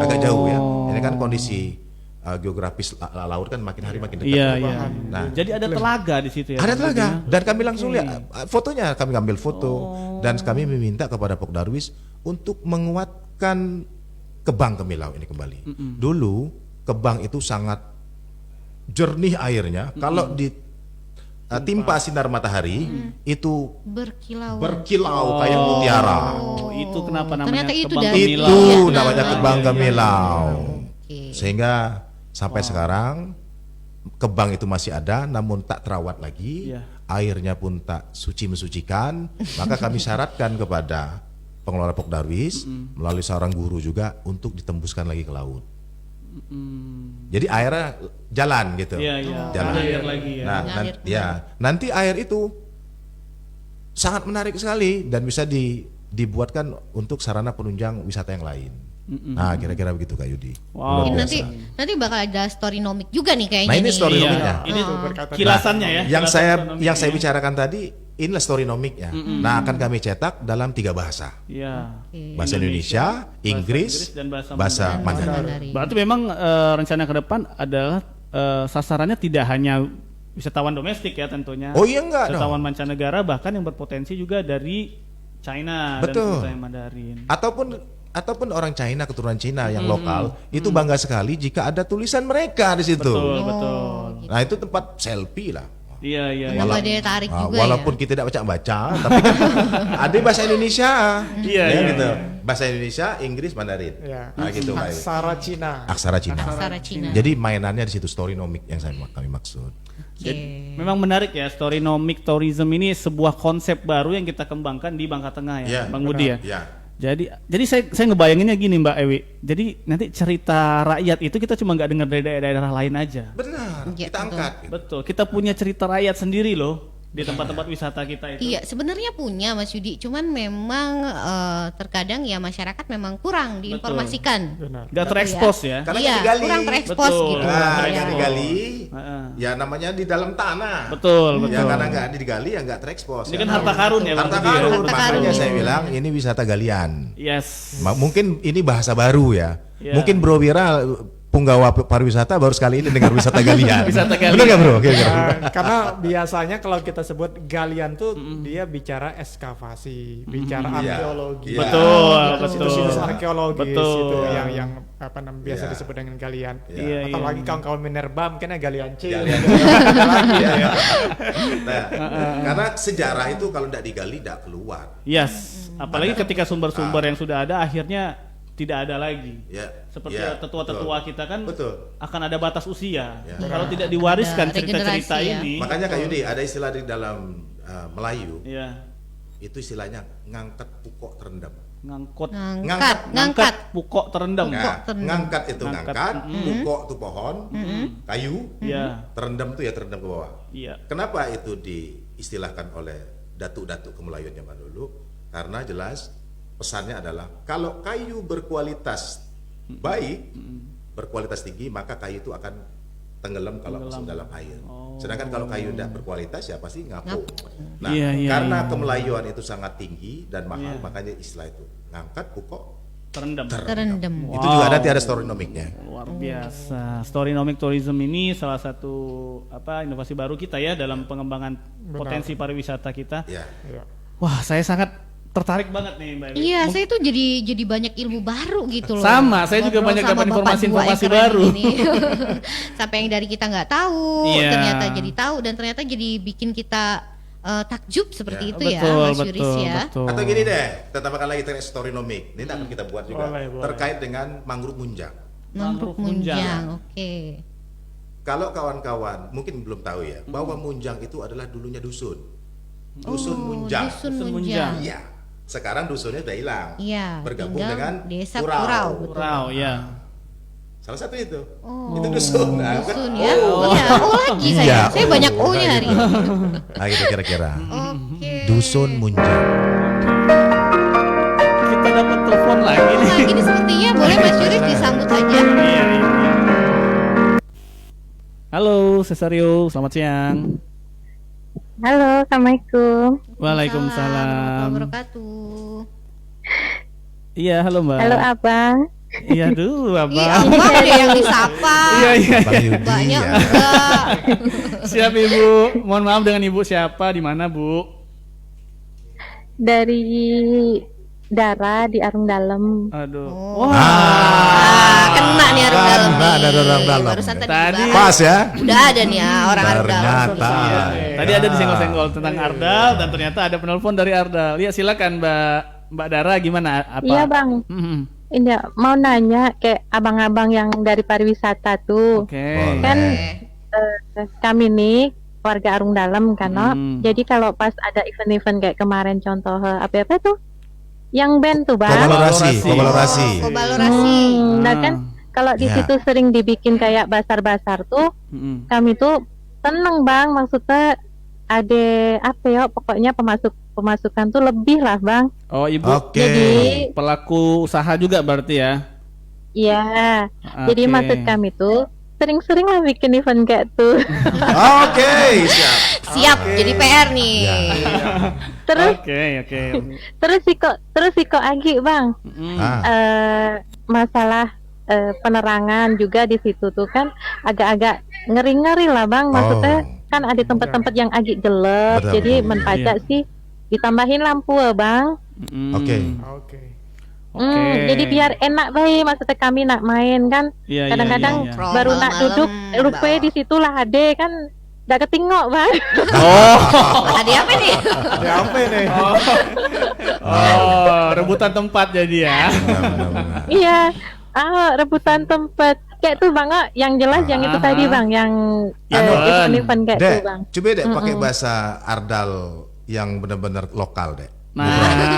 Agak jauh ya. Ini kan kondisi geografis laut kan makin hari makin dekat. Iya. Nah, jadi ada telaga di situ ya. Ada telaga dan kami langsung lihat fotonya, kami ambil foto dan kami meminta kepada Pok Darwis untuk menguatkan Kebang Kemilau ini kembali. Dulu Kebang itu sangat jernih airnya. Kalau ditimpa sinar matahari itu berkilau kayak mutiara. Itu kenapa namanya Kebang Kemilau? Itu namanya Kebang Kemilau. Sehingga sampai sekarang kebang itu masih ada namun tak terawat lagi, airnya pun tak mensucikan. Maka kami syaratkan kepada pengelola Pok Darwis melalui seorang guru juga untuk ditembuskan lagi ke laut. Jadi airnya jalan gitu. Jalan. Air lagi ya. Nah, nanti air itu sangat menarik sekali dan bisa dibuatkan untuk sarana penunjang wisata yang lain. Nah, kira-kira begitu Kak Yudi. Wow. Nanti bakal ada storynomic juga nih kayaknya. Nah, ini storynomicnya. Ini kilasannya ya. Yang saya bicarakan tadi inilah storynomicnya. Nah, akan kami cetak dalam 3 bahasa. Bahasa Indonesia, Inggris, dan bahasa Mandarin. Berarti memang rencana ke depan adalah sasarannya tidak hanya wisatawan domestik ya tentunya. Oh iya enggak. Wisatawan mancanegara bahkan yang berpotensi juga dari China. Betul. Dan Mandarin. Ataupun orang China, keturunan Cina yang lokal itu bangga sekali jika ada tulisan mereka di situ. Betul. Nah, itu tempat selfie lah. Iya. Daya tarik juga walaupun kita tidak baca, tapi kan ada bahasa Indonesia. Iya. Gitu. Bahasa Indonesia, Inggris, Mandarin. Nah, gitu. Aksara Cina. Jadi mainannya di situ storynomic yang kami maksud. Jadi, memang menarik ya, storynomic tourism ini sebuah konsep baru yang kita kembangkan di Bangka Tengah ya, Bang Budi ya. Jadi saya ngebayanginnya gini Mbak Ewi. Jadi nanti cerita rakyat itu kita cuma nggak dengar dari daerah lain aja. Benar. Kita angkat. Betul. Kita punya cerita rakyat sendiri loh di tempat-tempat wisata kita itu. Iya, sebenarnya punya Mas Yudi. Cuman memang terkadang ya masyarakat memang kurang diinformasikan. Nggak terekspos ya. Karena digali. Kurang terekspos gitu. Yang digali. Ya namanya di dalam tanah. Betul. Ya karena nggak digali ya nggak terekspos. Ini kan harta karun ya. Harta karun. Makanya saya bilang ini wisata galian. Yes. Mungkin ini bahasa baru ya. Mungkin Bro Wira punggawa pariwisata baru sekali ini dengar wisata galian. Benar nggak Bro? Karena biasanya kalau kita sebut galian tuh dia bicara ekskavasi, bicara arkeologi. Betul. Situs arkeologis itu yang apa namanya biasa disebut dengan galian. Atau lagi kawan-kawan Minerba mungkin galian C. Karena sejarah itu kalau tidak digali tidak keluar. Yes. Apalagi ketika sumber-sumber yang sudah ada akhirnya tidak ada lagi. Seperti tetua-tetua kita kan akan ada batas usia. Kalau tidak diwariskan cerita-cerita ini. Makanya Kak Yudi ada istilah di dalam Melayu. Itu istilahnya ngangkat pukok terendam. Ngangkat pukok terendam. Ngangkat itu ngangkat, pukok itu pohon, kayu, terendam itu ya terendam ke bawah. Kenapa itu diistilahkan oleh datuk-datuk kemelayuan zaman dulu? Karena jelas pesannya adalah kalau kayu berkualitas baik, berkualitas tinggi, maka kayu itu akan tenggelam kalau masuk dalam air. Sedangkan kalau kayu tidak berkualitas ya pasti ngapung. Nah, karena kemelayuan itu sangat tinggi dan mahal, makanya istilah itu ngangkat pukok terendam. Itu juga ada storynomicnya. Luar biasa. Storynomic tourism ini salah satu inovasi baru kita ya dalam pengembangan potensi pariwisata kita. Wah, saya sangat tertarik banget nih Mbak Ewi. Iya, saya tuh jadi banyak ilmu baru gitu loh. Sama, saya juga banyak dapat informasi baru. Sampai yang dari kita nggak tahu, ternyata jadi tahu dan ternyata jadi bikin kita takjub seperti itu betul, ya Mas Yuris ya. Betul. Atau gini deh, kita tambahkan lagi teknik storynomic. Ini akan kita buat juga Boleh. terkait dengan mangrove munjang. Mangrove munjang, oke. Kalau kawan-kawan mungkin belum tahu ya, bahwa munjang itu adalah dulunya dusun. Dusun munjang. Dusun munjang. Iya. Sekarang dusunnya sudah hilang. Iya. Bergabung tinggal dengan desa Kurau. Kurau. Betul. Kurau, ya. Salah satu itu. Oh, Itu dusun. Nah, dusun ya. Iya, lagi saya. Iya. Saya banyak O-nya hari ini. Nah, gitu kira-kira. Oke. Dusun munjang. Kita dapat telepon lagi nih. Nah, ini sepertinya boleh Mas Yuris disambut aja. Iya. Halo, Cesario, selamat siang. Halo, Assalamualaikum. Waalaikumsalam. Warahmatullahi wabarakatuh. Iya, halo Mbak. Halo, Abang. Iya dulu, Iya, Abang. Abang ada yang disapa. Iya. Bang Yudi Banyak ya. enggak. Siap Ibu. Mohon maaf dengan Ibu siapa? Di mana, Bu? Dari Dara di Arung Dalam. Aduh. Oh. Wah. Kena nih Arung Dalam. Kena nih. ada Arung Dalam. Barusan tadi Tadi dibahas. Pas ya. Udah ada nih ya orang Arung Dalam. Ternyata. Tadi ada disenggol-senggol tentang Ardal dan ternyata ada penelpon dari Ardal. Ya silakan Mbak Dara gimana? Apa? Iya, Bang. Ini mau nanya kayak abang-abang yang dari pariwisata tuh. Oke. Kan kami nih warga Arung Dalam kan, no? Jadi kalau pas ada event-event kayak kemarin contoh apa tuh? Yang band tuh, Bang. Kolaborasi. Nah kan kalau di situ sering dibikin kayak basar-basar tuh, kami tuh seneng Bang, maksudnya ada apa ya, pokoknya pemasukan tuh lebih lah Bang. Oh Ibu. Oke. Jadi Pelaku usaha juga berarti ya? iya, jadi Oke. maksud kami tuh sering-sering lah bikin event kayak tuh. Oke, siap. Siap, jadi PR nih. Terus Oke. terus sih kok Agi Bang, masalah penerangan juga di situ tuh kan agak-agak ngeri-ngeri lah Bang, maksudnya kan ada tempat-tempat yang agak gelap, Betul, jadi betul. menpajak sih ditambahin lampu Bang. Oke. Jadi biar enak baik, maksudnya kami nak main kan, Iya, kadang-kadang iya. baru nak Malam-malam duduk rupanya di situ lah ada kan, udah ketingok Bang. Ada apa nih? Rebutan tempat jadi ya. Benar. Iya, rebutan tempat kayak tuh Bang, yang jelas yang itu tadi Bang, yang event-event kayak tuh Dek, Bang. coba deh pakai bahasa Ardal yang benar-benar lokal deh. Nah.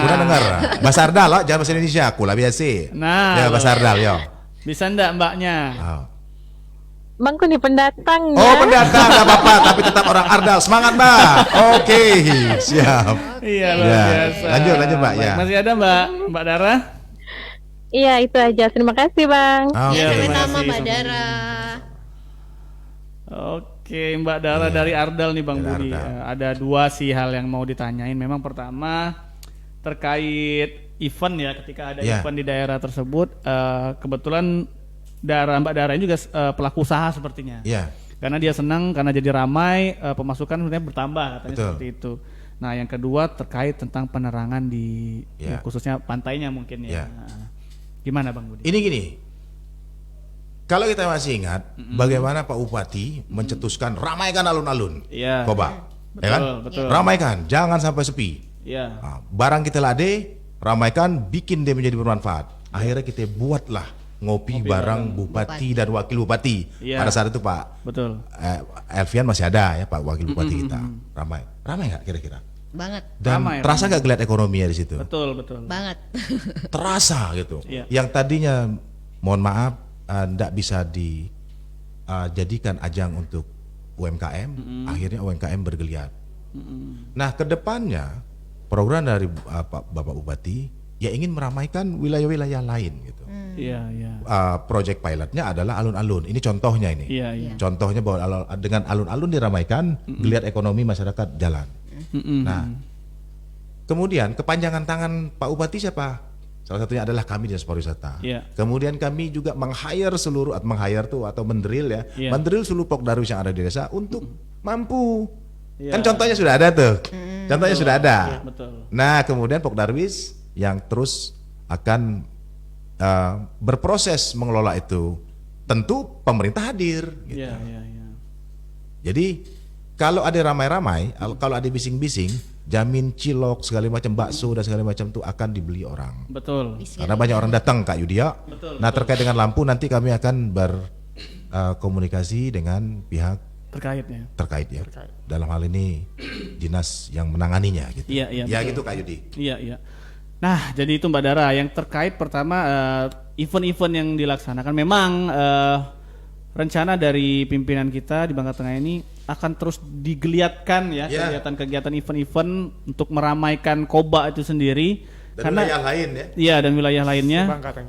Udah dengar? Bahasa Ardal loh, jangan bahasa Indonesia. Aku lah biasa. Nah, Ya bahasa Ardal yo. bisa ndak Mbaknya? Oh. Bang ku nih pendatang Oh ya. pendatang nggak apa-apa, tapi tetap orang Ardal. Semangat Mbak. Oke, siap. Iya luar Ya, biasa. lanjut, Mbak, ya. Masih ada Mbak Dara? Iya itu aja, terima kasih Bang. Oke. Ya, terima sama-sama kasih, Mbak Dara. Oke, Mbak Dara dari Ardal nih Bang Dari Budi. Ardal. Ada dua sih hal yang mau ditanyain. Memang pertama terkait event ya, ketika ada event di daerah tersebut, kebetulan Mbak Dara ini juga pelaku usaha sepertinya. Iya. Karena dia senang karena jadi ramai, pemasukan sebenarnya bertambah katanya. Betul. Seperti itu. Nah, yang kedua terkait tentang penerangan di Ya. khususnya pantainya mungkin ya. Ya. Nah, gimana Bang Budi? Ini gini. Kalau kita masih ingat bagaimana Pak Bupati mencetuskan ramaikan alun-alun. Iya. Koba. Betul, Ya kan? betul. Ramaikan, jangan sampai sepi. Iya. Nah, barang kita lade, ramaikan, bikin dia menjadi bermanfaat. Akhirnya kita buatlah ngopi bareng Bupati dan Wakil Bupati. Iya. Pada saat itu Pak Betul. Elvian masih ada ya Pak Wakil Bupati kita. Ramai nggak kira-kira? Banget, Dan Ramai, terasa nggak geliat ekonominya di situ? Betul. banget. Terasa gitu. Iya. Yang tadinya, mohon maaf, nggak bisa dijadikan ajang untuk UMKM, akhirnya UMKM bergeliat. Nah, kedepannya program dari Bapak Bupati ya ingin meramaikan wilayah-wilayah lain gitu. Iya. Project pilotnya adalah alun-alun. Ini contohnya ini. Iya. Contohnya bahwa dengan alun-alun diramaikan, geliat ekonomi masyarakat jalan. Nah, kemudian kepanjangan tangan Pak Bupati siapa? Salah satunya adalah kami Dinas Pariwisata. Iya. Kemudian kami juga meng-hire seluruh atau mendrill ya, Iya. mendrill seluruh Pokdarwis yang ada di desa untuk mampu. Iya. Kan contohnya sudah ada tuh. Contohnya sudah ada. Iya, betul. Nah, kemudian Pokdarwis yang terus akan berproses mengelola itu. Tentu pemerintah hadir gitu. Iya. Jadi kalau ada ramai-ramai, kalau ada bising-bising, jamin cilok segala macam, bakso dan segala macam itu akan dibeli orang. Betul. Karena banyak orang datang Kak Yudia. Nah terkait dengan lampu nanti kami akan berkomunikasi dengan pihak terkait ya. Dalam hal ini dinas yang menanganinya gitu. Iya, ya gitu Kak Yudi. Iya. Nah, jadi itu Mbak Dara yang terkait pertama event-event yang dilaksanakan memang rencana dari pimpinan kita di Bangka Tengah ini akan terus digeliatkan ya kegiatan-kegiatan event-event untuk meramaikan Koba itu sendiri dan wilayah lain ya. Iya, dan wilayah lainnya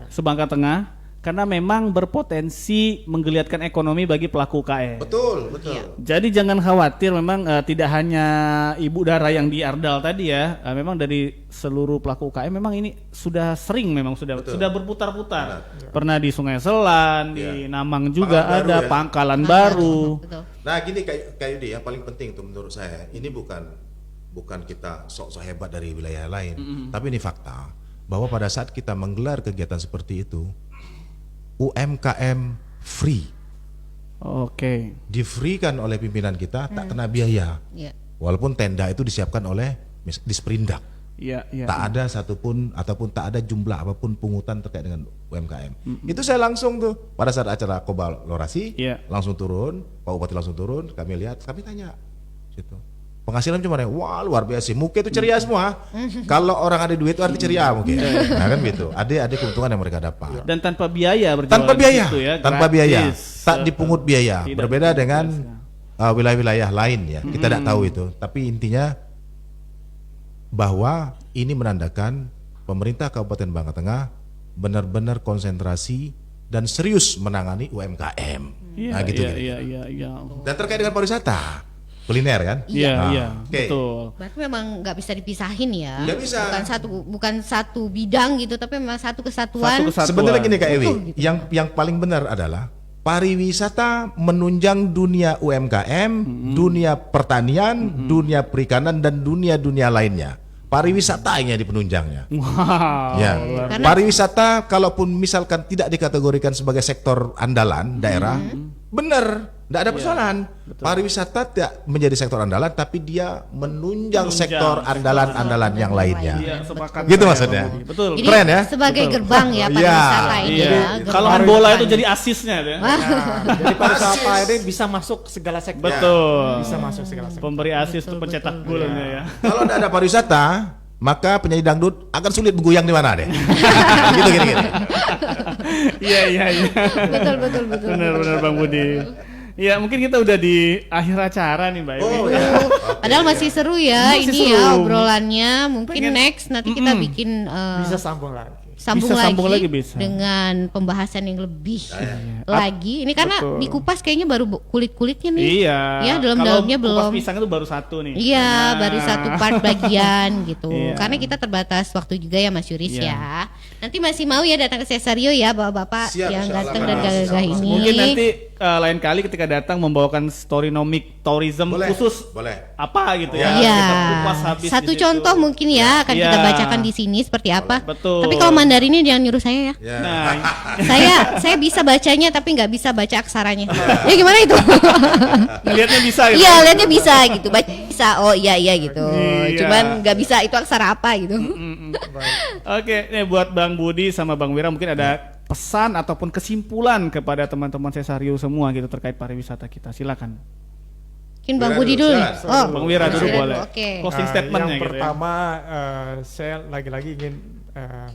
Sebangka Tengah karena memang berpotensi menggeliatkan ekonomi bagi pelaku UKM. Betul. Jadi jangan khawatir, memang tidak hanya Ibu Dara yang di Ardal tadi ya, memang dari seluruh pelaku UKM memang ini sudah sering, memang sudah berputar-putar. Pernah di Sungai Selan, di Namang juga ada Pangkalan Baru. Nah gini Kak Yudi, yang paling penting tuh menurut saya, ini bukan kita sok-sok hebat dari wilayah lain, tapi ini fakta bahwa pada saat kita menggelar kegiatan seperti itu, UMKM free. Oke. Di-free-kan oleh pimpinan kita, tak kena biaya. Walaupun tenda itu disiapkan oleh Disperindak. Tak ada satupun ataupun tak ada jumlah apapun pungutan terkait dengan UMKM. Itu saya langsung tuh pada saat acara kolaborasi, langsung turun, Pak Bupati langsung turun, kami lihat, kami tanya situ. Penghasilan cuma wah luar biasa, muka itu ceria semua. Kalau orang ada duit itu arti ceria mungkin. Nah kan gitu. Ada keuntungan yang mereka dapat. Dan tanpa biaya berjualan. Tanpa biaya. Tak dipungut biaya. Berbeda dengan wilayah-wilayah lain ya. Kita tidak tahu itu. Tapi intinya bahwa ini menandakan pemerintah Kabupaten Bangka Tengah benar-benar konsentrasi dan serius menangani UMKM. Nah gitu. Dan terkait dengan pariwisata. Kuliner kan? Iya, betul. Berarti memang nggak bisa dipisahin ya. Nggak bisa. Bukan satu bidang gitu, tapi memang satu kesatuan. Sebenarnya gini Kak Ewi, gitu. yang paling benar adalah pariwisata menunjang dunia UMKM, dunia pertanian, dunia perikanan dan dunia lainnya. Pariwisata yang di penunjangnya. Wow. Ya. Pariwisata kalaupun misalkan tidak dikategorikan sebagai sektor andalan daerah, benar. Tidak ada persoalan. Pariwisata tidak menjadi sektor andalan, tapi dia menunjang sektor andalan-andalan yang lainnya. Gitu maksudnya. Betul. Jadi, keren ya. Sebagai gerbang ya pariwisata ini. Kalau bola itu jadi asisnya ya. Jadi pariwisata ini bisa masuk segala sektor. Betul. Bisa masuk segala sektor. Pemberi asis itu pencetak golnya ya. Kalau tidak ada pariwisata, maka penyanyi dangdut akan sulit bergoyang di mana deh. Gitu. Iya. Betul. Benar Bang Budi. Ya mungkin kita udah di akhir acara nih Mbak. Padahal masih seru ya obrolannya. Mungkin next nanti kita bikin bisa sambung lagi. Sambung lagi dengan pembahasan yang lebih lagi. Ini karena dikupas kayaknya baru kulit-kulitnya nih. Iya. Ya dalam-dalamnya belum. Kupas pisang itu baru satu nih. Iya, baru satu part bagian gitu. Karena kita terbatas waktu juga ya Mas Yuris ya. Nanti masih mau ya datang ke Cesario ya bapak-bapak yang ganteng dan gagah ini. Mungkin nanti lain kali ketika datang membawakan storynomic tourism khusus. Boleh. Apa gitu ya. Iya. Kita kupas habis. Satu contoh mungkin ya akan kita bacakan di sini seperti apa. Betul. Tapi kalau Mandarinnya jangan nyuruh saya ya. Nah, saya bisa bacanya tapi nggak bisa baca aksaranya. Ya gimana itu? Lihatnya bisa gitu. Iya, lihatnya bisa gitu. Baca bisa. Oh iya gitu. Cuman nggak bisa itu aksara apa gitu. Oke, nih buat Bang Budi sama Bang Wira mungkin ada pesan ataupun kesimpulan kepada teman-teman Cesario semua gitu terkait pariwisata kita. Silakan. Mungkin Bang Budi dulu. Bang Wira dulu boleh. Oke. Closing statementnya yang gitu. pertama saya lagi-lagi ingin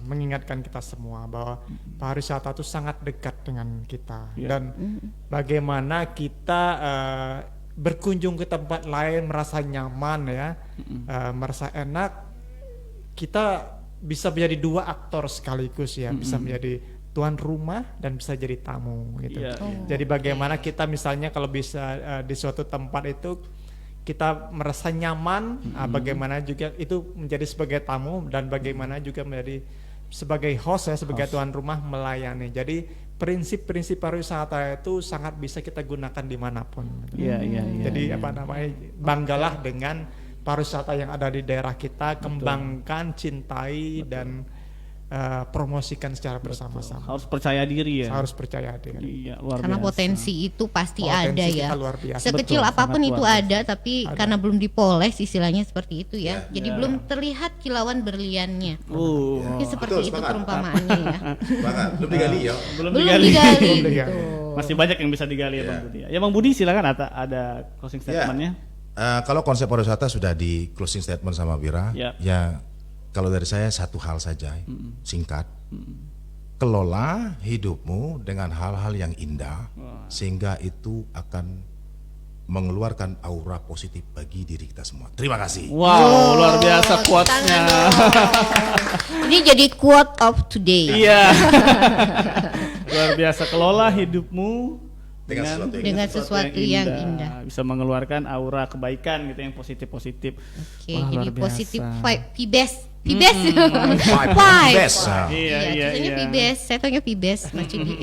mengingatkan kita semua bahwa pariwisata itu sangat dekat dengan kita dan bagaimana kita berkunjung ke tempat lain merasa nyaman ya, merasa enak, kita bisa menjadi dua aktor sekaligus ya, bisa menjadi tuan rumah dan bisa jadi tamu gitu. Jadi bagaimana kita misalnya kalau bisa di suatu tempat itu kita merasa nyaman, bagaimana juga itu menjadi sebagai tamu dan bagaimana juga menjadi sebagai host ya, sebagai tuan rumah melayani. Jadi prinsip-prinsip pariwisata itu sangat bisa kita gunakan dimanapun. Jadi apa namanya, banggalah dengan pariwisata yang ada di daerah kita, kembangkan, cintai dan promosikan secara bersama-sama. Harus percaya diri ya. Harus percaya diri. Iya, luar Karena biasa. potensi itu pasti Potensi ada ya. luar biasa. Sekecil Betul, apapun sangat itu luar ada, tapi karena belum dipoles istilahnya seperti itu ya. Jadi Ya. belum terlihat kilauan berliannya. Mungkin seperti Betul, itu sepakat. perumpamaannya ya. Banget, belum digali ya. Belum Belum digali. digali. Belum digali. gitu. Masih banyak yang bisa digali ya Bang Budi. Ya Bang Budi silakan ada closing statementnya. Kalau konsep pariwisata sudah di closing statement sama Wira, Ya. ya kalau dari saya satu hal saja, singkat. Kelola hidupmu dengan hal-hal yang indah, sehingga itu akan mengeluarkan aura positif bagi diri kita semua. Terima kasih. Wow, luar biasa quotes-nya. Ini jadi quote of today. Iya. Luar biasa, kelola hidupmu dengan sesuatu yang indah. Bisa mengeluarkan aura kebaikan gitu yang positif-positif. Oke, Wah, jadi luar biasa. positif vibe, Pibes. Vibe. Iya, Tulisannya Pibes. Saya taunya Pibes, Mas Cidi.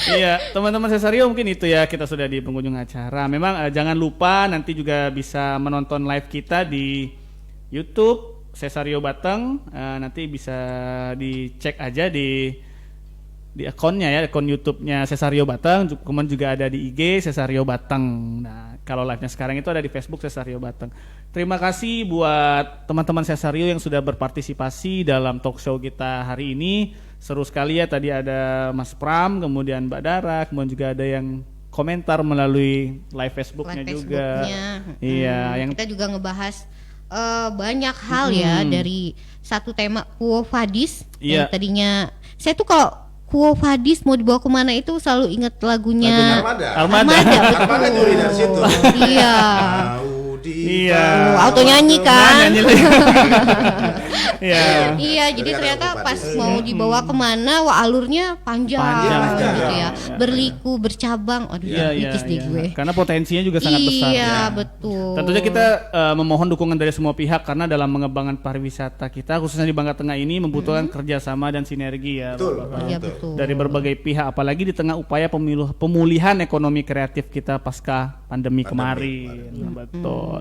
Iya, teman-teman Cesario mungkin itu ya, kita sudah di penghujung acara. Memang jangan lupa nanti juga bisa menonton live kita di YouTube Cesario Batang. Nanti bisa dicek aja di akunnya ya, akun YouTube-nya Cesario Batang, kemudian juga ada di IG Cesario Batang. Nah, kalau live-nya sekarang itu ada di Facebook Cesario Batang. Terima kasih buat teman-teman Cesario yang sudah berpartisipasi dalam talk show kita hari ini. Seru sekali ya, tadi ada Mas Pram, kemudian Mbak Dara, kemudian juga ada yang komentar melalui live Facebooknya juga. Iya, yang kita juga ngebahas banyak hal ya, dari satu tema Quo Vadis yang tadinya saya tuh kalau Quo Vadis mau dibawa kemana itu selalu ingat lagunya Armada nyuri dari situ. Iya. Iya. Auto nyanyi kan. Iya. Iya, jadi ternyata pas mau dibawa kemana, wah alurnya panjang gitu ya. Berliku, bercabang. Aduh, mikis deh gue. Karena potensinya juga sangat besar. Iya, betul. Tentunya kita memohon dukungan dari semua pihak karena dalam mengembangkan pariwisata kita khususnya di Bangka Tengah ini membutuhkan kerjasama dan sinergi ya. Iya, betul. Dari berbagai pihak, apalagi di tengah upaya pemulihan ekonomi kreatif kita pasca pandemi kemarin. Betul.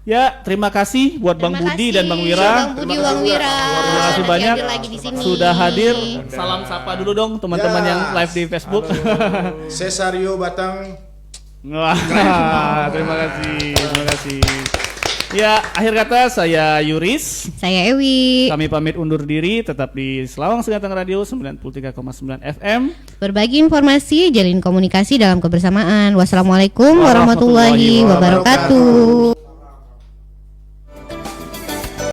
Ya, terima kasih buat Bang Budi dan Bang Wira. Bang Budi, Bang Wira. Terima kasih banyak Lagi di sini. sudah hadir. Salam sapa dulu dong teman-teman yang live di Facebook. Cesario Batang. Wah, terima kasih. Ya, akhir kata saya Yuris. Saya Ewi. Kami pamit undur diri, tetap di Selawang Segatang Radio 93,9 FM. Berbagi informasi, jalin komunikasi dalam kebersamaan. Wassalamualaikum warahmatullahi wabarakatuh.